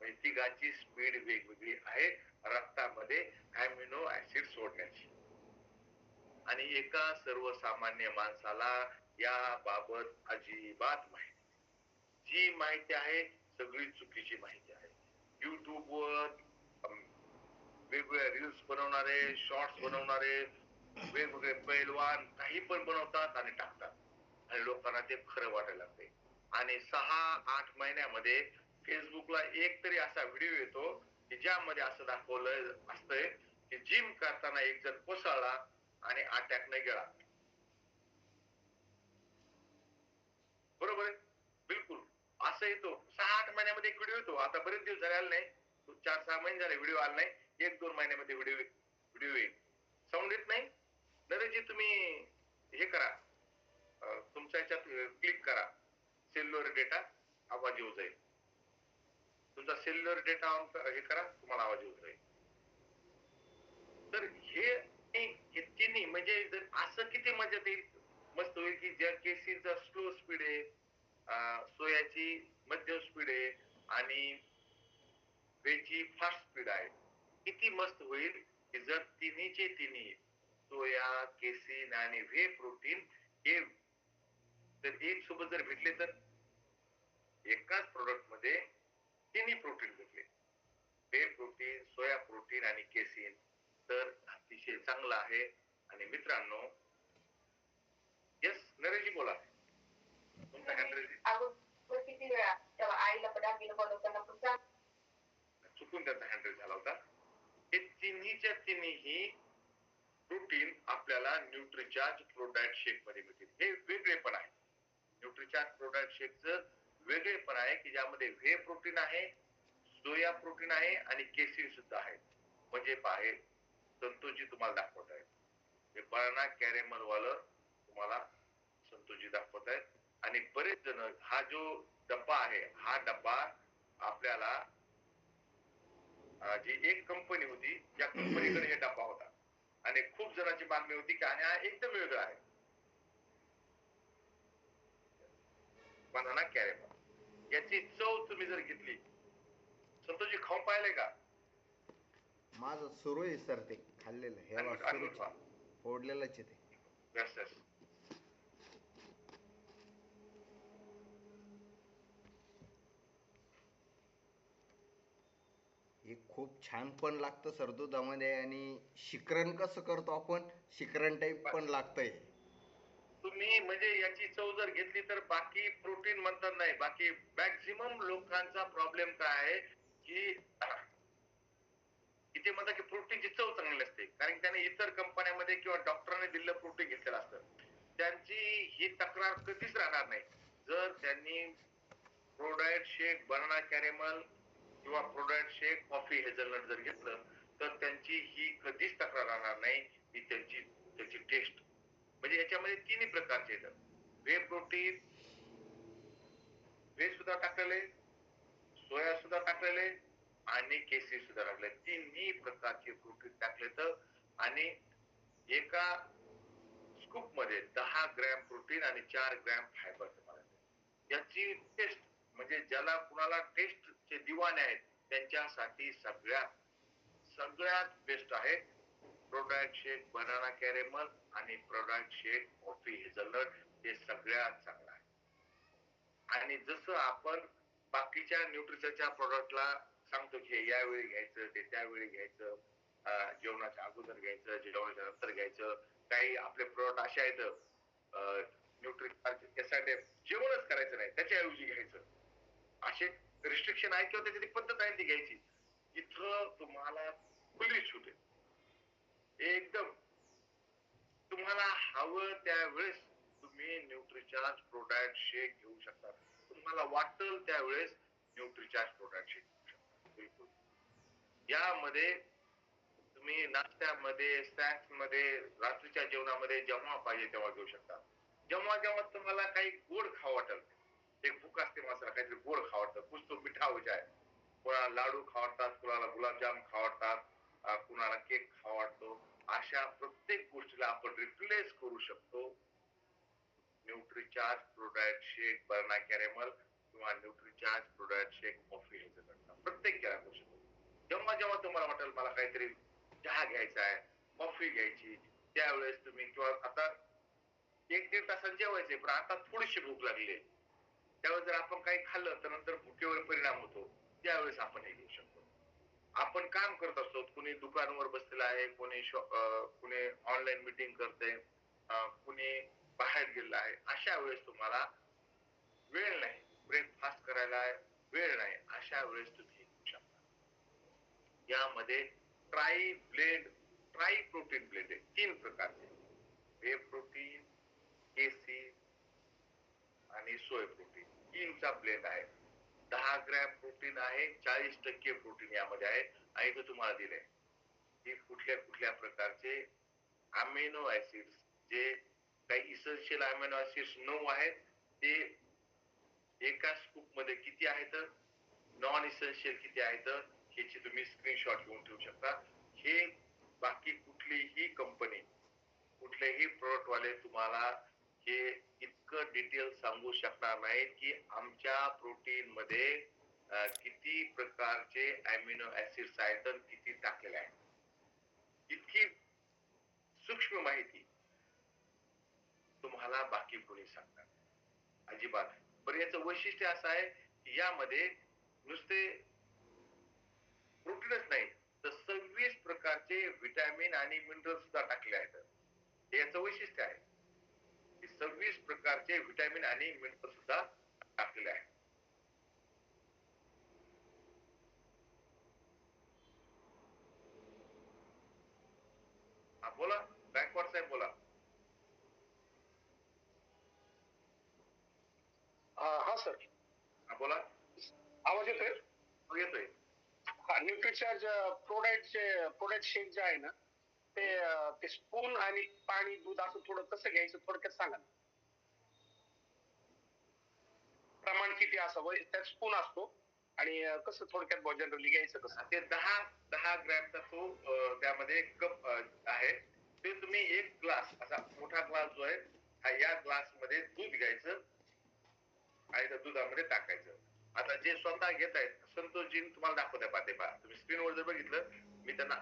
म्हणजे तिघाची स्पीड वेगवेगळी आहे रक्तामध्ये अमिनो ऍसिड सोडण्याची. आणि एका सर्वसामान्य माणसाला याबाबत अजिबात माहिती, जी माहिती आहे सगळी चुकीची माहिती आहे. युट्यूबवर वेगवेगळे रील्स बनवणारे, शॉर्ट्स बनवणारे, वेगवेगळे पैलवान काही पण बनवतात आणि टाकतात आणि लोकांना ते खरं वाटायला लागते. आणि 6-8 महिन्यामध्ये फेसबुकला एक तरी असा व्हिडिओ येतो की ज्यामध्ये असं दाखवलं असतंय की जिम करताना एक जण कोसळला आणि अटॅकने गेला. बरोबर आहे, बिलकुल असं येतो. 6-8 महिन्यामध्ये एक व्हिडिओ येतो. आता बरेच दिवस झाले आले नाही, 4-6 महिने झाले व्हिडिओ आला नाही. 1-2 महिन्यामध्ये व्हिडिओ येईल. साऊंड येत नाही? नरेशजी तुम्ही हे करा, तुमच्या ह्याच्यात क्लिक करा सेल्युलर डेटा, आवाज येऊ जाईल. तुमचा सेल्युलर डेटा ऑन हे करा, तुम्हाला आवाज येऊ जाईल. तर हे तिन्ही म्हणजे असं किती मजा येईल, मस्त होईल की ज्या केसीचा स्लो स्पीड आहे, सोयाची मध्यम स्पीड आहे आणि वेची फास्ट स्पीड आहे. किती मस्त होईल की जर तिन्हीचे तिन्ही सोया, केसिन आणि व्हे प्रोटीन हे जर एक सोबत जर भेटले तर एकाच प्रोडक्ट मध्ये तिन्ही प्रोटीन भेटले, व्हे प्रोटीन, सोया प्रोटीन आणि केसिन, तर अतिशय चांगलं आहे. आणि मित्रांनो, येस नरेशजी बोला. तुमचा हँडल किती वेळा तेव्हा आईला पण आम्ही बनवताना पण चुकून त्याचा हँडल झाला होता. हे तिन्हीच्या तिन्ही प्रोटीन आपल्याला न्यूट्रिचार्ज प्रोडाक्ट शेक मध्ये मिळतील. हे वेगळे पण आहे, न्यूट्रिचार्ज प्रोडाक्ट शेकचं वेगळे पण आहे की ज्यामध्ये व्हे प्रोटीन आहे, सोया प्रोटीन आहे आणि केसिन सुद्धा आहे. म्हणजे पाहे संतोषजी तुम्हाला दाखवत आहे, हे बनाना कॅरेमल वालं तुम्हाला फोटो जी दाखवत आहेत. आणि बरेच जण हा जो डब्बा आहे, हा डब्बा आपल्याला जी एक कंपनी होती, या कंपनीकडे हे डब्बा होता आणि खूप जणांची मागणी होती की आणि हा एकदम वेगळा आहे. बनाना कॅरेमल याची चव तुम्ही जर घेतली, संतोषजी खाऊन पाहिले का? माझं सुरू आहे सर, ते खाल्लेलं हे बा सुरूच अनमिट फोडलेलंच आहे ते. Yes yes. हे खूप छान पण लागतं सर दुधामध्ये, आणि शिकरण कसं करतो आपण, शिकरण टाईप पण लागतंय. तुम्ही म्हणजे याची चव जर घेतली तर बाकी प्रोटीन म्हणतात नाही, बाकी मॅक्झिमम लोकांचा प्रॉब्लेम काय आहे की इथे म्हणतात की प्रोटीनची चव चांगली असते, कारण त्याने इतर कंपन्यांमध्ये किंवा डॉक्टरांनी दिलेलं प्रोटीन घेतलेलं असतं. त्यांची ही तक्रार कधीच राहणार नाही जर त्यांनी प्रोडायट शेक, बनाना कॅरेमल किंवा प्रोडायट शेक, कॉफी हेझलनट जर घेतलं तर त्यांची ही कधीच तक्रार राहणार नाही की त्याची टेस्ट. म्हणजे याच्यामध्ये तिन्ही प्रकारचे येतात. वे प्रोटीन, वे सुद्धा टाकलेले, सोया सुद्धा टाकलेले आणि केसी सुद्धा टाकले. तिन्ही प्रकारचे प्रोटीन टाकले तर आणि एका स्कूप मध्ये 10 ग्रॅम प्रोटीन आणि 4 ग्रॅम फायबर तुम्हाला. याची टेस्ट म्हणजे ज्याला कुणाला टेस्टचे दिवाने आहेत त्यांच्यासाठी सगळ्यात बेस्ट आहे प्रोडाक्ट शेक बनाना कॅरेमल आणि प्रोडाक्ट शेक कॉफी हेझलनट. हे सगळ्यात चांगलं आहे. आणि जसं आपण बाकीच्या न्यूट्रिशनच्या प्रोडक्टला सांगतो की यावेळी घ्यायचं, ते त्यावेळी घ्यायचं, जेवणाच्या अगोदर घ्यायचं, जेवणाच्या नंतर घ्यायचं, काही आपले प्रोडक्ट असे आहेत न्यूट्रिशनसाठी जेवणच करायचं नाही त्याच्याऐवजी घ्यायचं, असे रिस्ट्रिक्शन आहे किंवा त्याची पद्धत आहे ती घ्यायची. इथं तुम्हाला खुली छूट आहे एकदम. तुम्हाला हवं त्यावेळेस तुम्ही न्यूट्रिचार्ज प्रोडक्ट शेक घेऊ शकता. तुम्हाला वाटेल त्यावेळेस न्यूट्रिचार्ज प्रोडक्ट शेक घेऊ शकता. बिलकुल. यामध्ये तुम्ही नाश्त्यामध्ये, स्नॅक्स मध्ये, रात्रीच्या जेवणामध्ये जेव्हा पाहिजे तेव्हा घेऊ शकता. जेव्हा जेव्हा तुम्हाला काही गोड खावं वाटेल, एक भूक असते माणसाला काहीतरी गोड खावं वाटतं, कुछ तो मिठा हो जाए. कोणाला लाडू खावडतात, कोणाला गुलाबजाम खावडतात, कुणाला केक खावडतो. अशा प्रत्येक गोष्टीला आपण रिप्लेस करू शकतो न्यूट्रिचार्ज प्रोडाक्ट शेक बनाना कॅरेमल किंवा न्यूट्रिचार्ज प्रोडाक्ट शेक कॉफी हेझलनट. प्रत्येक केला करू शकतो. जेव्हा जेव्हा तुम्हाला वाटेल मला काहीतरी चहा घ्यायचा आहे, कॉफी घ्यायची, त्यावेळेस तुम्ही किंवा आता 1-1.5 तासात जेवायचे पण आता थोडीशी भूक लागली आहे, त्यावेळेस जर आपण काही खाल्लं तर नंतर भुकेवर परिणाम होतो, त्यावेळेस आपण हे घेऊ शकतो. आपण काम करत असतो, कुणी दुकानावर बसलेला आहे, कुणी ऑनलाईन मीटिंग करते, कुणी बाहेर गेलेला आहे, अशा वेळेस तुम्हाला वेळ नाही, ब्रेकफास्ट करायला वेळ नाही, अशा वेळेस तुम्ही घेऊ शकता. यामध्ये ट्राई प्रोटीन ब्लेंड आहे 3 प्रकारचे, वे प्रोटीन, केसी आणि सोय प्रोटीन, 3चा ब्लेंड आहे. 10 ग्रॅम प्रोटीन आहे, 40% प्रोटीन यामध्ये आहे. आणि तो तुम्हाला दिलंय की कुठल्या कुठल्या प्रकारचे अमिनो ऍसिड, जे काही इसेन्शियल अमिनो ऍसिड्स 9 आहेत, ते एका स्कूप मध्ये किती आहेत, नॉन इसेन्शियल किती आहेत, ह्याची तुम्ही स्क्रीनशॉट घेऊन ठेवू शकता. हे बाकी कुठलीही कंपनी, कुठलेही प्रोडक्ट वाले तुम्हाला हे इतकं डिटेल सांगू शकणार नाहीत की आमच्या प्रोटीन मध्ये किती प्रकारचे अमिनो ऍसिड्स आहेत आणि किती टाकलेले आहेत. इतकी सूक्ष्म माहिती तुम्हाला बाकी कोणी सांगणार अजिबात. पण याचं वैशिष्ट्य असं आहे की यामध्ये नुसते प्रोटीनच नाही तर 26 प्रकारचे विटॅमिन आणि मिनरल सुद्धा टाकले आहेत. हे याचं वैशिष्ट्य आहे की 26 प्रकारचे विटॅमिन आणि मिनरल सुद्धा टाकलेले आहेत. बोला गायकवाड साहेब, बोला. हा सर. बोला. आवाज येतोय? येतोय. हा, न्यूट्रिचार्ज प्रोडक्ट शेक जे आहे ना, ते स्पून आणि पाणी दूध असं थोडं कसं घ्यायचं थोडक्यात सांगा ना. प्रमाण किती असावं त्यात स्पून असतो आणि कसं थोडक्यात जनरली घ्यायचं कसं ते 10 ग्रॅमचा तो त्यामध्ये कप आहे. ते तुम्ही एक ग्लास असा मोठा ग्लास जो आहे या ग्लास मध्ये दूध घ्यायचं आणि त्या दुधामध्ये टाकायचं. आता जे स्वतः घेत आहेत संतोषजीन तुम्हाला दाखवत आहे पाहते पहा तुम्ही स्क्रीनवर जर बघितलं मी त्यांना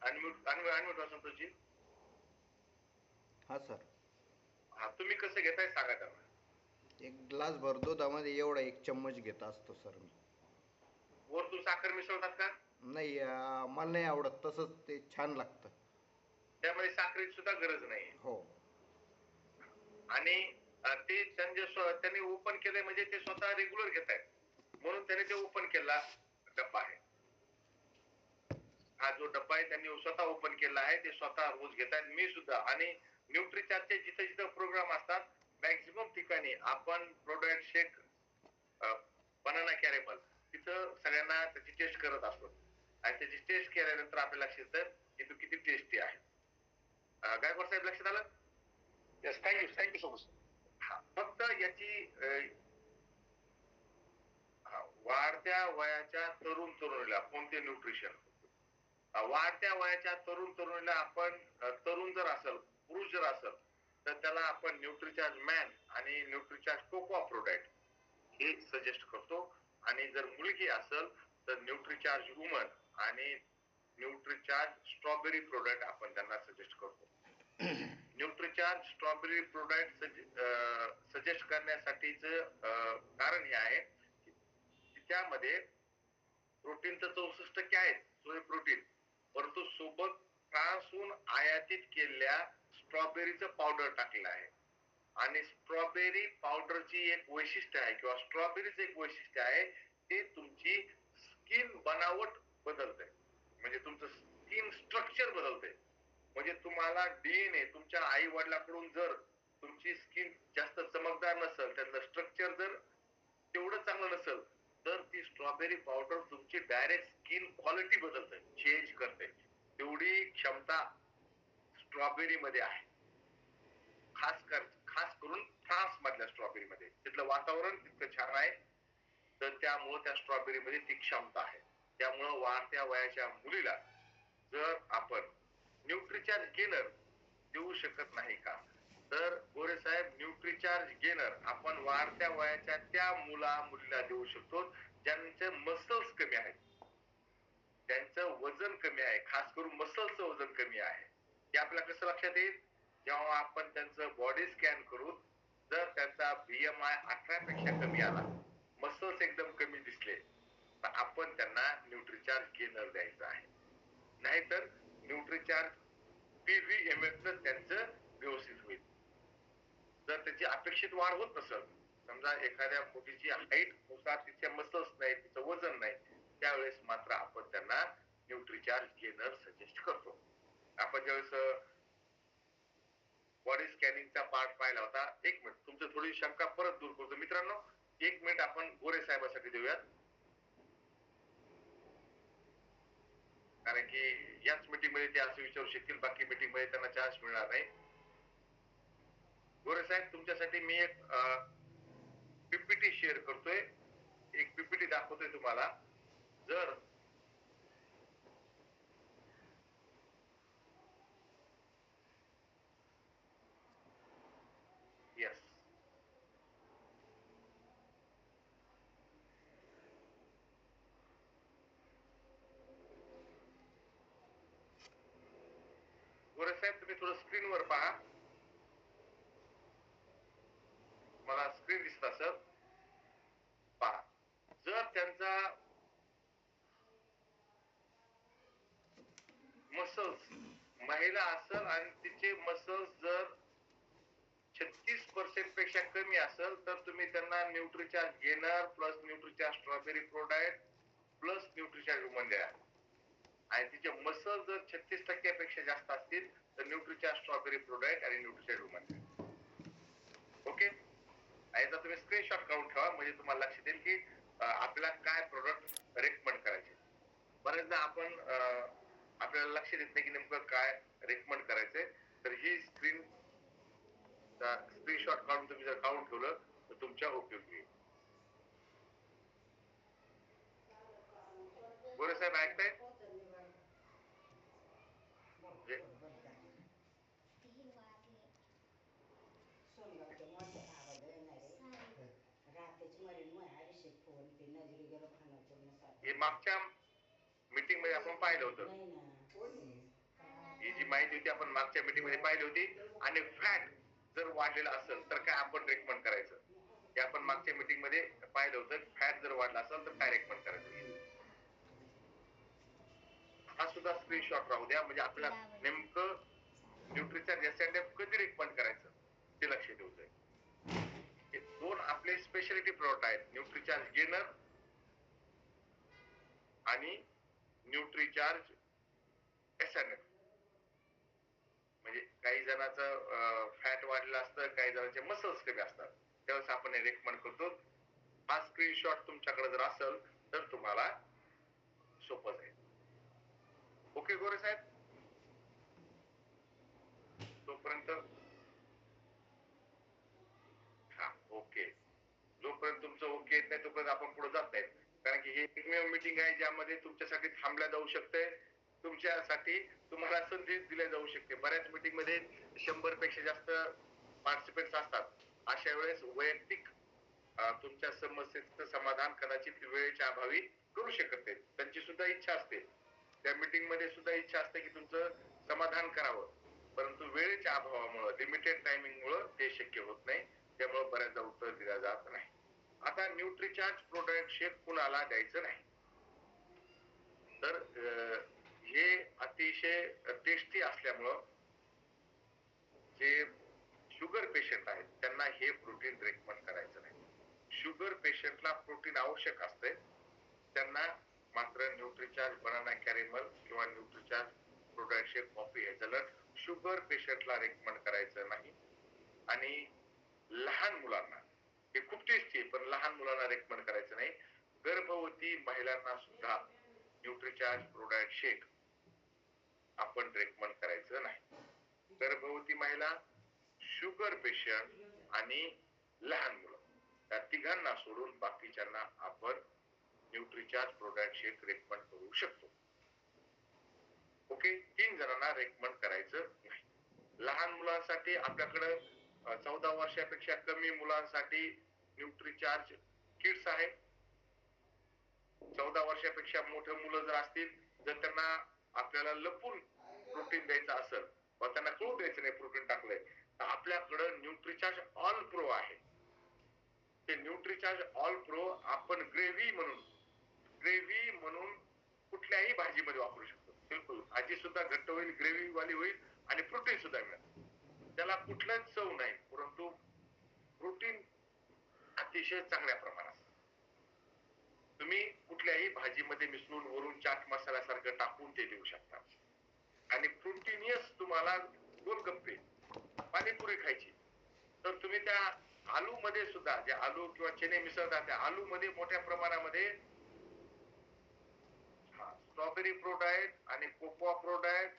अनम्यूट संतोषजी. हा सर. हा तुम्ही कसं घेताय सांगा त्यांना. एक ग्लास भर दुधामध्ये एवढा एक चम्मच घेत असतो सर मी. वरतून साखर मिसळतात का? नाही मला नाही आवडत तसंच ते छान लागतं. त्यामध्ये साखरेची सुद्धा गरज नाही. हो. आणि ते त्यांनी ओपन केलंय म्हणजे ते स्वतः रेग्युलर घेत आहेत म्हणून त्याने ते ओपन केला डब्बा आहे. हा जो डब्बा आहे त्यांनी स्वतः ओपन केला आहे ते स्वतः रोज घेत आहेत मी सुद्धा. आणि न्यूट्रीचार्जचे जिथे जिथे प्रोग्राम असतात मॅक्झिमम ठिकाणी आपण प्रोडक्ट शेक बनाना कॅरेमल तिथं सगळ्यांना त्याची टेस्ट करत असतो आणि त्याची टेस्ट केल्यानंतर आपल्याला लक्षात येतं की तो किती टेस्टी आहे. गायकवाड साहेब लक्षात आलं? Yes thank you so much. फक्त याची वाढत्या वयाच्या तरुणीला कोणते न्यूट्रिशन वाढत्या वयाच्या तरुणीला आपण तरुण जर असेल पुरुष जर असेल तर त्याला आपण न्यूट्रीचार्ज मॅन आणि न्यूट्रीचार्ज कोकोआ प्रोडक्ट हे सजेस्ट करतो. आणि जर मुलगी असेल तर न्यूट्रीचार्ज वुमन आणि न्यूट्रीचार्ज स्ट्रॉबेरी प्रोडक्ट आपण त्यांना सजेस्ट करतो. न्यूट्रीचार्ज स्ट्रॉबेरी प्रोडक्ट सजेस्ट करण्यासाठीच कारण हे आहे की त्यामध्ये प्रोटीनचं 64% आहे सोय प्रोटीन परंतु सोबत फ्रान्सहून आयातीत केलेल्या स्ट्रॉबेरीचं पावडर टाकलेलं आहे. आणि स्ट्रॉबेरी पावडरची एक वैशिष्ट्य आहे किंवा स्ट्रॉबेरीचं एक वैशिष्ट्य आहे ते तुमची स्किन बनावट बदलते म्हणजे तुमचं स्किन स्ट्रक्चर बदलते. म्हणजे तुम्हाला डीएनए तुमच्या आई वडिलांकडून जर तुमची स्किन जास्त चमकदार नसेल त्यातलं स्ट्रक्चर जर तेवढं चांगलं नसेल तर ती स्ट्रॉबेरी पावडर तुमची डायरेक्ट स्किन क्वालिटी बदलते चेंज करते. तेवढी क्षमता स्ट्रॉबेरी मध्ये आहे. खास करून फ्रान्स मधल्या स्ट्रॉबेरी मध्ये तिथलं वातावरण तितकं छान आहे तर त्यामुळे त्या स्ट्रॉबेरी मध्ये ती क्षमता आहे. त्यामुळं वाढत्या वयाच्या मुलीला जर आपण न्यूट्रीचार्ज गेनर देऊ शकत नाही का तर गोरे साहेब न्यूट्रीचार्ज गेनर आपण वाढत्या वयाच्या त्या मुलीला देऊ शकतो ज्यांचे मसल्स कमी आहेत त्यांचं वजन कमी आहे खास करून मसल्सचं वजन कमी आहे. हे आपल्याला कसं लक्षात येईल जेव्हा आपण त्यांचं बॉडी स्कॅन करून जर त्यांचा BMI 18 पेक्षा कमी आला मसल्स एकदम कमी दिसले तर आपण त्यांना न्यूट्रीचार्ज गेनर द्यायचं आहे. नाहीतर न्यूट्रीचार्ज PVMS न त्यांचं व्यवस्थित होईल. जर त्याची अपेक्षित वाढ होत नसेल समजा एखाद्या मुलीची हाईट नुसार तिचे मसल्स नाही तिचं वजन नाही त्यावेळेस मात्र आपण त्यांना न्यूट्रीचार्ज गेनर सजेस्ट करतो. आपण ज्यावेळेस बॉडी स्कॅनिंगचा पार्ट पाहिला होता. एक मिनिट तुमचं थोडी शंका परत दूर करतो मित्रांनो. एक मिनिट आपण गोरे साहेबांसाठी देऊयात कारण की याच मीटिंग मध्ये ते असं विचारू शकतील बाकी मीटिंग मध्ये त्यांना चान्स मिळणार नाही. गोरे साहेब तुमच्यासाठी मी एक PPT शेअर करतोय. एक PPT दाखवतोय तुम्हाला. जर यस गोरे साहेब तुम्ही थोडं स्क्रीनवर पहा. मला स्क्रीन दिसत असेल पहा. जर त्यांचा मसल्स महिला असेल आणि तिचे मसल्स जर 36% पेक्षा कमी असेल तर तुम्ही त्यांना Nutricharge gainer plus Nutricharge strawberry product plus Nutricharge woman द्या. आणि तिचे मसल जर 36% पेक्षा जास्त असतील तर न्यूट्रीचार्ज स्ट्रॉबेरी प्रोडक्ट आणि न्यूट्रीचार्ज वुमन द्या. ओके. याचा तुम्ही स्क्रीनशॉट काढून ठेवा म्हणजे तुम्हाला लक्षात येईल की आपल्याला काय प्रोडक्ट रेकमेंड करायचे. बरेचदा आपण आपल्याला लक्षात येत नाही की नेमकं काय रेकमेंड करायचंय तर ही स्क्रीनशॉट काढून तुम्ही जर काढून ठेवलं तर तुमच्या उपयोगी येईल. गोरे साहेब ऐकताय? हे मागच्या मीटिंग मध्ये आपण पाहिलं होतं. ही जी माहिती होती आपण मागच्या मीटिंग मध्ये पाहिली होती. आणि फॅट जर वाढलेला असेल तर काय आपण रेकमेंड करायचं हे आपण मागच्या मीटिंग मध्ये पाहिलं होतं. फॅट जर वाढला असेल तर काय रेकमेंड करायचं हा सुद्धा स्क्रीनशॉट राहू द्या. म्हणजे आपल्याला नेमकं न्यूट्रिचार्ज एसएनएफ कधी रेकमेंड करायचं ते लक्ष ठेवतंय. हे दोन आपले स्पेशालिटी प्रोडक्ट आहेत, न्यूट्रिचार्ज गेनर आणि न्यूट्रिचार्ज एसएनएफ. म्हणजे काही जणांचं फॅट वाढलेलं असतं, काही जणांचे मसल्स कमी असतात, त्यावेळेस आपण हे रेकमेंड करतो. हा स्क्रीनशॉट तुमच्याकडे जर असेल तर तुम्हाला सोपं जाईल. ओके गोरे साहेब, तोपर्यंत हा ओके. जोपर्यंत तुमचं ओके येत नाही तोपर्यंत आपण पुढे जात नाही, कारण की ही एकमेव मीटिंग आहे ज्यामध्ये तुमच्यासाठी थांबल्या जाऊ शकते, तुमच्यासाठी तुम्हाला संधी दिल्या जाऊ शकते. बऱ्याच मीटिंग मध्ये 100 पेक्षा जास्त पार्टिसिपेंट्स असतात. अशा वेळेस वैयक्तिक तुमच्या समस्येचं समाधान कदाचित वेळेच्या अभावी करू शकत नाही. त्यांची सुद्धा इच्छा असते, त्या मीटिंग मध्ये सुद्धा इच्छा असते की तुमचं समाधान करावं, परंतु वेळेच्या अभावामुळे लिमिटेड टायमिंग मुळे ते शक्य होत नाही. त्यामुळे बऱ्याचदा उत्तर दिलं जात नाही. आता न्यूट्रिचार्ज प्रोडक्ट शेक कुणाला द्यायचं नाही. तर हे अतिशय टेस्टी असल्यामुळं जे शुगर पेशंट आहेत त्यांना हे प्रोटीन रेकमेंड करायचं नाही. शुगर पेशंटला प्रोटीन आवश्यक असते, त्यांना मात्र न्यूट्रिचार्ज बनाना कॅरेमल किंवा न्यूट्रिचार्ज प्रोडक्ट शेक कॉफी हेझलनट शुगर पेशंटला रेकमेंड करायचं नाही. आणि लहान मुलांना हे खूप टेस्टी आहे, पण लहान मुलांना रेकमेंड करायचं नाही. गर्भवती महिलांना सुद्धा न्यूट्रिचार्ज प्रोडक्ट शेक आपण रेकमेंड करायचं नाही. गर्भवती महिला, शुगर पेशंट आणि लहान मुलं या तिघांना सोडून बाकीच्यांना आपण न्यूट्रिचार्ज प्रोडक्ट शेक रेकमेंड करू शकतो. ओके, 3 जणांना रेकमेंड करायचं नाही. लहान मुलांसाठी आपल्याकडे 14 वर्षापेक्षा कमी मुलांसाठी न्यूट्रिचार्ज किट्स आहे. 14 वर्षापेक्षा मोठे मुलं जर असतील, जर त्यांना आपल्याला लपून प्रोटीन द्यायचं असेल व त्यांना कळू द्यायचं नाही प्रोटीन टाकलंय, तर आपल्याकडे न्यूट्रिचार्ज ऑल प्रो आहे. ते न्यूट्रिचार्ज ऑल प्रो आपण ग्रेव्ही म्हणून कुठल्याही भाजीमध्ये वापरू शकतो. बिलकुल भाजी सुद्धा घट्ट होईल, ग्रेव्ही वाली होईल आणि प्रोटीन सुद्धा मिळेल. त्याला कुठलाच चव नाही, परंतु प्रोटीन अतिशय चांगल्या प्रमाणात. तुम्ही कुठल्याही भाजीमध्ये मिसळून वरून चाट मसाल्यासारखं टाकून ते देऊ शकता. आणि प्रोटीनियस तुम्हाला गोलगप्पे, पाणीपुरी खायची तर तुम्ही त्या आलू मध्ये सुद्धा, जे आलू किंवा चणे मिसळतात त्या आलू मध्ये मोठ्या प्रमाणामध्ये स्ट्रॉबेरी प्रोडक्ट आणि कोकोआ प्रोडक्ट,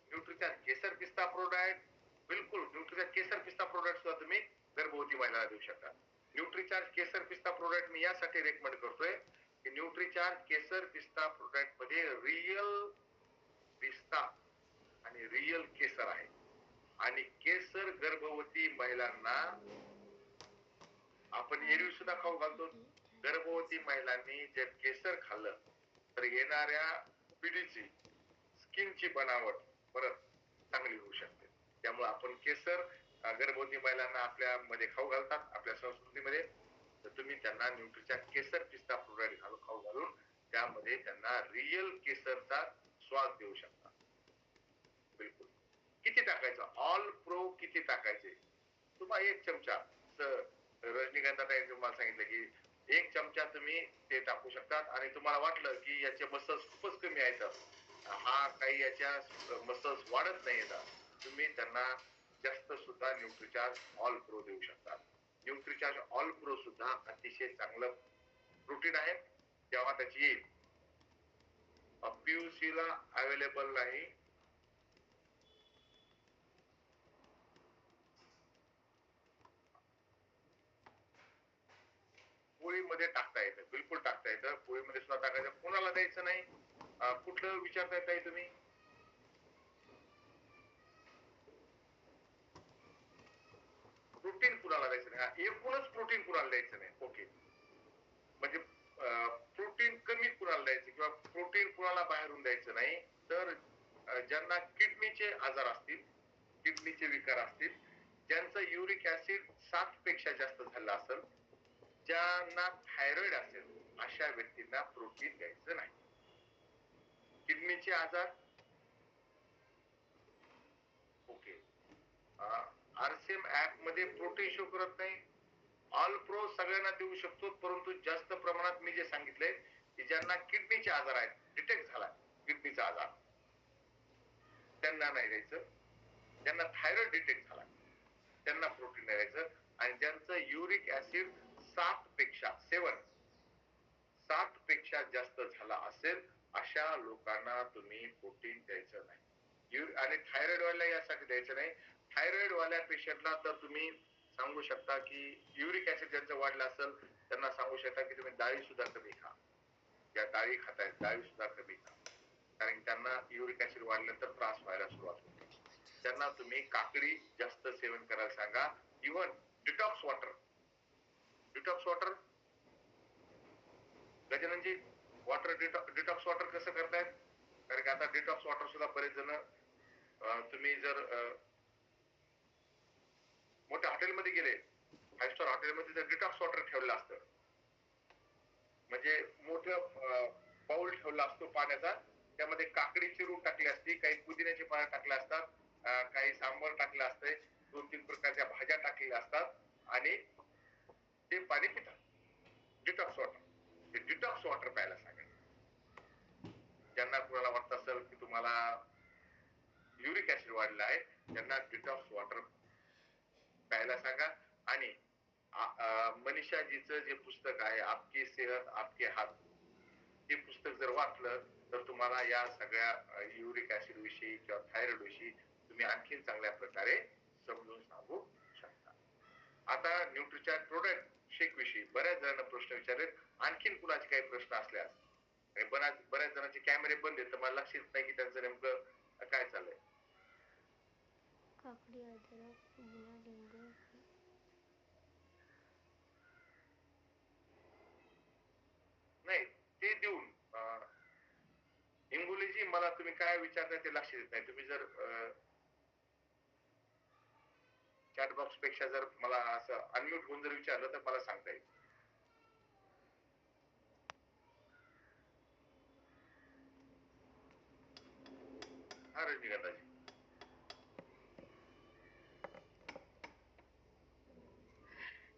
न्यूट्रिचार्ज केसर पिस्ता प्रोडक्ट, बिलकुल न्यूट्रिचार्ज केसर पिस्ता प्रोडक्ट सुद्धा तुम्ही गर्भवती महिलांना देऊ शकता. न्यूट्रिचार्ज केसर पिस्ता प्रोडक्ट मी यासाठी रेकमेंड करतोय की न्यूट्रिचार्ज केसर पिस्ता प्रोडक्ट मध्ये रियल पिस्ता आणि रियल केसर आहे. आणि केसर गर्भवती महिलांना आपण एरवी सुद्धा खाऊ घालतो. गर्भवती महिलांनी जर केसर खाल्लं तर येणाऱ्या पिढीची स्किनची बनावट परत चांगली होऊ शकते. त्यामुळे आपण केसर गर्भवती महिलांना आपल्या मध्ये खाऊ घालतात, आपल्या संस्कृतीमध्ये. तर तुम्ही त्यांना न्यूट्रिचार्ज केसर पिस्ता प्रोडक्ट खाऊ घालून त्यामध्ये त्यांना रियल केसरचा स्वाद देऊ शकता. बिलकुल. किती टाकायचं? ऑल प्रो किती टाकायचे? तुम्हाला 1 चमचा, रजनीकांत ताईंनी तुम्हाला सांगितलं की 1 चमचा तुम्ही ते टाकू शकतात. आणि तुम्हाला वाटलं की याचे मसल्स खूपच कमी आहेत, हा काही याच्या मसल्स वाढत नाही, तुम्ही त्यांना जास्त सुद्धा न्यूट्रिचार्ज ऑल प्रो देऊ शकतात. न्यूट्रिचार्ज ऑल प्रो सुद्धा अतिशय चांगलं प्रोटीन आहे. जेव्हा त्याची येईल PUC ला अवेलेबल नाही, पोळीमध्ये टाकता येतं, बिलकुल टाकता येतं, पोळीमध्ये सुद्धा टाकायचं. कोणाला द्यायचं नाही, कुठलं विचारता येत तुम्ही? प्रोटीन कुणाला द्यायचं नाही, एकूणच प्रोटीन कुणाला द्यायचं नाही. ओके, म्हणजे प्रोटीन कमी कुणाला द्यायचं किंवा प्रोटीन कुणाला बाहेरून द्यायचं नाही. तर ज्यांना किडनीचे आजार असतील, किडनीचे विकार असतील, ज्यांचं युरिक ऍसिड 7 पेक्षा जास्त झालं असेल, ज्यांना थायरॉइड असेल, अशा व्यक्तींना प्रोटीन द्यायचं नाही. किडनीचे आजार, ओके. आरसीएम ऍप मध्ये प्रोटीन शो करत नाही. ऑल प्रो सगळ्यांना देऊ शकतो, परंतु जास्त प्रमाणात मी जे सांगितलंय की ज्यांना किडनीचे आजार आहेत, डिटेक्ट झाला किडनीचा आजार, त्यांना नाही द्यायचं. ज्यांना थायरॉइड डिटेक्ट झाला त्यांना प्रोटीन नाही द्यायचं. आणि ज्यांचं युरिक ऍसिड 7 पेक्षा जास्त झाला असेल, अशा लोकांना तुम्ही प्रोटीन द्यायचं नाही. आणि थायरॉइड वाला यासाठी द्यायचं नाही. थायरॉइड वाल्या पेशंटला तर तुम्ही सांगू शकता की युरिक ऍसिड ज्यांचं वाढलं असेल त्यांना सांगू शकता की तुम्ही डाळी सुद्धा कमी खा. ज्या डाळी खातायत डाळी सुद्धा कमी खा, कारण त्यांना युरिक ऍसिड वाढल्यानंतर त्रास व्हायला सुरुवात होते. त्यांना तुम्ही काकडी जास्त सेवन करायला सांगा. Even detox water Gajananji, detox water कसं करतायत? कारण की आता डिटॉक्स वॉटर सुद्धा बरेच जण, तुम्ही जर मोठ्या हॉटेलमध्ये गेले, 5 स्टार हॉटेलमध्ये जर डिटॉक्स वॉटर ठेवलं असतं, म्हणजे मोठं बाउल ठेवला असतो पाण्याचा, त्यामध्ये काकडी चिरून टाकली असती, काही पुदिन्याचे पानं टाकले असतात, काही सांबार टाकलं असतंय, 2-3 प्रकारच्या भाज्या टाकलेल्या असतात आणि ते पाणी पितात. डिटॉक्स वॉटर, ते डिटॉक्स वॉटर प्यायला सांगायचं. ज्यांना कुणाला वाटत असेल की तुम्हाला युरिक ऍसिड वाढला आहे, त्यांना डिटॉक्स वॉटर प्यायला सांगा. आणि मनीषाजीचं जे पुस्तक आहे आपकी सेहत आपके हात, ते पुस्तक जर वाचलं तर तुम्हाला या सगळ्या युरिक ऍसिड विषयी किंवा थायरॉइड विषयी तुम्ही आणखीन चांगल्या प्रकारे समजून सांगू शकता. आता न्यूट्रिचार्ज प्रोडक्ट शेक विषयी बऱ्याच जणांना प्रश्न विचारले. आणखीन कुणाचे काही प्रश्न असल्यास, बऱ्याच जणांचे कॅमेरे बंद आहेत तर मला लक्ष येत नाही की त्यांचं नेमकं काय चाललंय. काकडी, अद्रक, पुदिना, लिंबू. नाही, ते देऊन हिंगोलीजी मला तुम्ही काय विचारताय ते लक्ष देत नाही. तुम्ही जर चॅट बॉक्स पेक्षा जर मला असं अनम्यूट होऊन जर विचारलं तर मला सांगता येईल. हा रजनीकांताजी.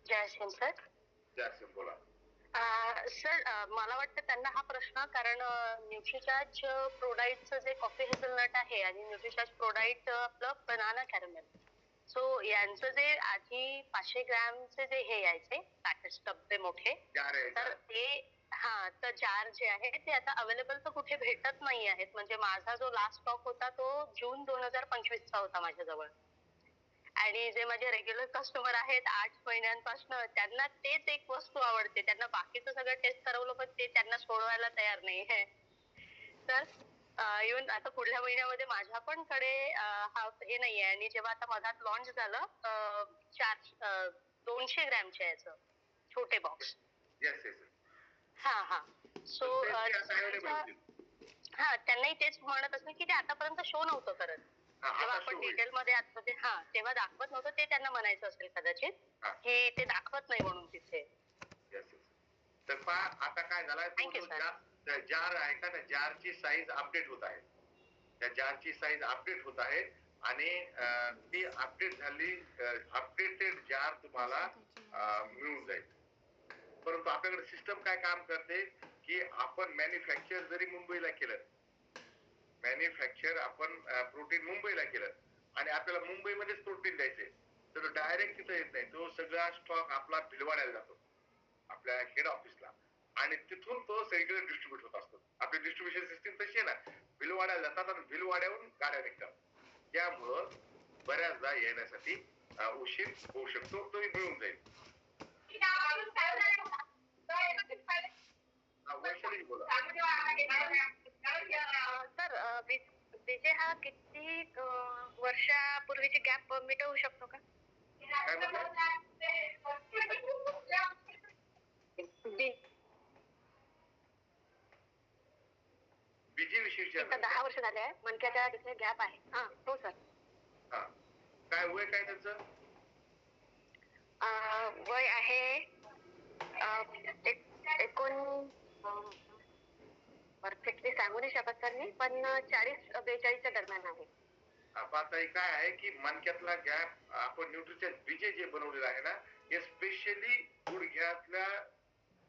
जय सिंग सर. जय सिंग, बोला. सर मला वाटतं त्यांना हा प्रश्न, कारण न्यूट्रिचार्ज प्रोडाईटचं जे कॉफी हेझलनट आहे आणि न्यूट्रिचार्ज प्रोडाईट आपलं बनाना कॅरमेल, सो यांचं जे आधी 500 ग्रॅमचे जे हे यायचे पॅकेट्स डब्बे मोठे, तर ते तर जार जे आहे ते आता अवेलेबल तर कुठे भेटत नाही आहेत. म्हणजे माझा जो लास्ट स्टॉक होता तो जून 2025 चा होता माझ्याजवळ. आणि जे माझे रेग्युलर कस्टमर आहेत 8 महिन्यांपासून, त्यांना तेच एक वस्तू आवडते. त्यांना बाकीचं सगळं टेस्ट करवलं पण ते त्यांना सोडवायला तयार नाही आहे. तर इव्हन आता पुढल्या महिन्यामध्ये माझ्या पण कडे हे नाहीये. आणि जेव्हा आता मधात लॉन्च झालं 200 ग्रॅमच्या याचं छोटे बॉक्स, सो त्यांनाही तेच म्हणत असते की ते आतापर्यंत शो नव्हतं करत. जेव्हा आपण डिटेल मध्ये तेव्हा दाखवत नव्हतं, ते त्यांना म्हणायचं असेल कदाचित की ते दाखवत नाही म्हणून तिथे. तर आता काय झालंय, जार आहे का, त्या जारची साईज अपडेट होत आहे. त्या जारची साईज अपडेट होत आहे आणि ती अपडेट झाली, अपडेटेड जार तुम्हाला मिळून जाईल. परंतु आपल्याकडे सिस्टम काय काम करते की आपण मॅन्युफॅक्चर जरी मुंबईला केलं, आपण प्रोटीन मुंबईला केलं आणि आपल्याला मुंबईमध्येच प्रोटीन द्यायचे, तर डायरेक्ट तिथं येत नाही. तो सगळा स्टॉक आपला भिलवाड्याला जातो, आपल्या हेड ऑफिसला, आणि तिथून तो सगळीकडे डिस्ट्रीब्युट होत असतो. आपली डिस्ट्रीब्युशन सिस्टीम तशी आहे ना, भिलवाड्याला जातात आणि भिलवाड्याहून गाड्या निघतात. त्यामुळं बऱ्याचदा येण्यासाठी उशीर होऊ शकतो, तो मिळून जाईल. म्हणजे हा किती वर्षापूर्वीची गॅप मिटवू शकतो का? काय बी- बीजे विषयी एकदा विचारलं 10 वर्ष झाले आहे मणक्याच्या तिथे गॅप आहे. हा हो सर. हा काय वय काय त्यांचं? वय आहे परफेक्टली सांगू नाही शकत सर मी, पण 40-42च्या दरम्यान आहे. आता हे काय आहे की मणक्यातला गॅप आपण न्यूट्रिशन बीजे जे बनवलेलं आहे ना हे स्पेशली गुडघ्यातल्या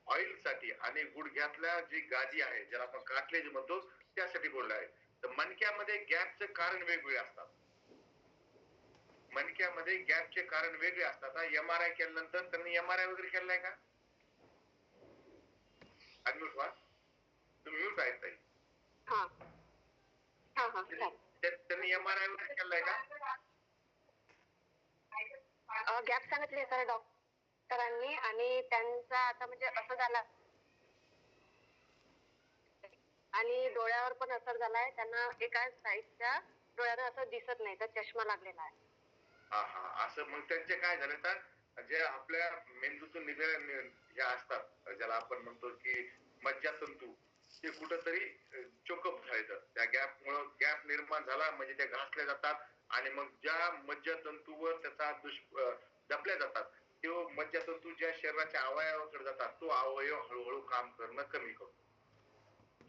ऑइल साठी आणि गुडघ्यातल्या जी गादी आहे ज्याला आपण काटलेज म्हणतो त्यासाठी बोललं आहे. तर मणक्यामध्ये गॅपचं कारण वेगवेगळे असतात. मणक्यामध्ये गॅपचे कारण वेगळे असतात. MRI केल्यानंतर त्यांनी MRI वगैरे केलाय का? अनम्यूट व्हा. तुम्ही म्यूट आहेत ताई. त्यांनी MRI वगैरे केलाय का? गॅप सांगितले सर डॉक्टरांनी आणि त्यांचा आता म्हणजे असं झालं आणि डोळ्यावर पण असर झालाय. त्यांना एका साईडच्या डोळ्यानं असं दिसत नाही तर चष्मा लागलेला आहे. हा असं मग त्यांचे काय झाले तर जे आपल्या मेंदूतून निघालेले हे असतात ज्याला आपण म्हणतो की मज्जातंतू ते कुठंतरी चोकअप झाले. त्या गॅप मुळे गॅप निर्माण झाला म्हणजे ते घासले जातात आणि मग ज्या मज्जातंतूवर त्याचा दबल्या जातात ते मज्जातंतू ज्या शरीराच्या अवयवाकडे जातात तो अवयव हळूहळू काम करणं कमी करतो.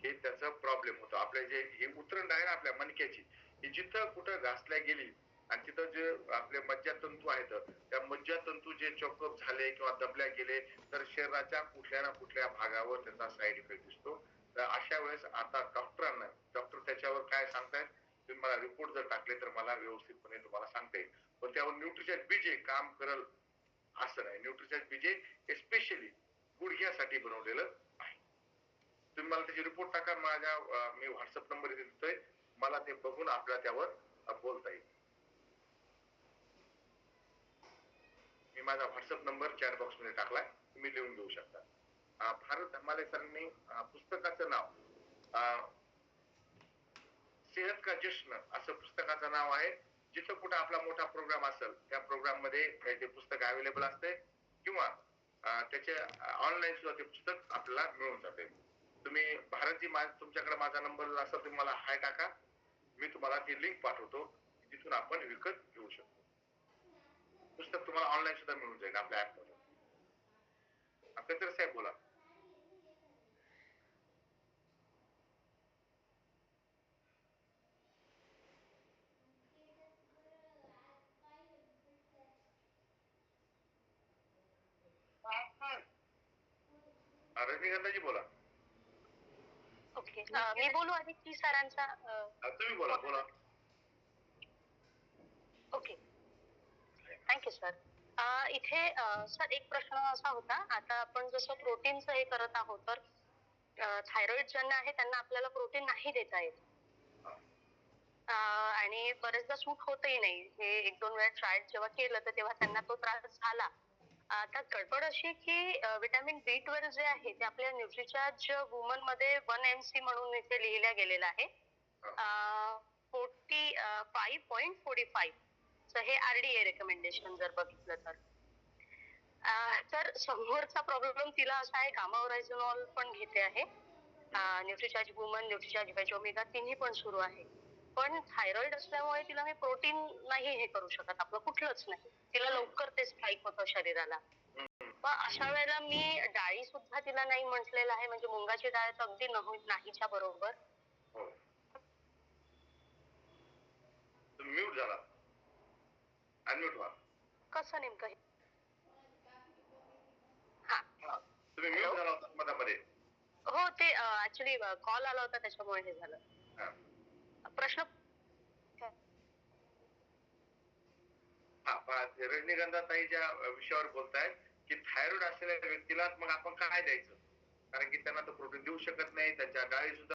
हे त्याचा प्रॉब्लेम होतो. आपल्या जे हे उतरण आहे ना आपल्या मणक्याची ही जिथं कुठं घासल्या गेली आणि तिथं जे आपले मज्जातंतू आहेत त्या मज्जातंतू जे चोकअप झाले किंवा दबल्या गेले तर शरीराच्या कुठल्या ना कुठल्या भागावर त्याचा साईड इफेक्ट दिसतो. तर अशा वेळेस आता डॉक्टर त्याच्यावर काय सांगतायत तुम्ही मला रिपोर्ट जर टाकले तर मला व्यवस्थितपणे तुम्हाला सांगता येईल. पण त्यावर न्यूट्रिशन बीजे काम करल असं नाही. न्यूट्रिशन बीजे स्पेशली गुडघ्यासाठी बनवलेलं आहे. तुम्ही मला त्याची रिपोर्ट टाका. मी व्हॉट्सअप नंबर देतोय मला ते बघून आपल्याला त्यावर बोलता येईल. मी माझा व्हॉट्सअप नंबर चॅट बॉक्स मध्ये टाकलाय तुम्ही लिहून घेऊ शकता. भारत धर्मालय सरांनी पुस्तकाचं नाव सेहत का जश्न असं पुस्तकाचं नाव आहे. जिथं कुठं आपला मोठा प्रोग्राम असेल त्या प्रोग्राम मध्ये ते पुस्तक अवेलेबल असते किंवा त्याचे ऑनलाईन सुद्धा ते पुस्तक आपल्याला मिळून जाते. तुम्ही भारतजी तुमच्याकडे माझा नंबर असेल तुम्ही मला हाय टाका. मी तुम्हाला ती लिंक पाठवतो तिथून आपण विकत घेऊ शकतो. पुस्तक तुम्हाला ऑनलाईन सुद्धा मिळून जाईल आपल्या ऍप मध्ये. आपल्या साहेब बोला. रजनीकांताजी बोला. ओके मी बोलू आधी की सरांचा? तुम्ही बोला. Okay thank you sir. इथे सर एक प्रश्न असा होता आता आपण जसं प्रोटीनचं हे करत आहोत तर थायरॉइड ज्यांना आहे त्यांना आपल्याला प्रोटीन नाही देता येत आणि बरेचदा सूट होतही नाही. हे 1-2 वेळा ट्राय जेव्हा केलं तर तेव्हा त्यांना तो त्रास झाला. आता गडबड अशी की व्हिटॅमिन B12 जे आहे ते आपल्या न्यूट्रिचार्ज वुमन मध्ये 1 mc म्हणून इथे लिहिल्या गेलेलं आहे. 45.45 हे RDA रेकमेंडेशन जर बघितलं तर समोरचा प्रॉब्लेम तिला असा आहे गामा ओरायझोनॉल पण घेते आहे. न्यूट्रिचार्ज वुमन न्यूट्रिचार्ज वेज ओमेगा तिन्ही पण सुरू आहे. पण थायरॉइड असल्यामुळे तिला मी प्रोटीन नाही हे करू शकत आपलं कुठलंच नाही. तिला लवकर ते स्ट्राईक होतं शरीराला. मग अशा वेळेला मी डाळी सुद्धा तिला नाही म्हटलेलं आहे म्हणजे मुंगाची डाळ तर अगदी नाहीच्या बरोबर. म्यूट झाला. अनम्यूट व्हा. कसं नेमकं? तुम्ही म्यूट झाला होता मधामध्ये. हो ते ऍक्च्युली कॉल आला होता त्याच्यामुळे हे झालं. प्रश्न रजनीगंधा ताई ज्या विषयावर बोलतायत की थायरॉइड असलेल्या व्यक्तीला मग आपण काय द्यायचं कारण की त्यांना तर प्रोटीन देऊ शकत नाही. त्यांच्या डाळी सुद्धा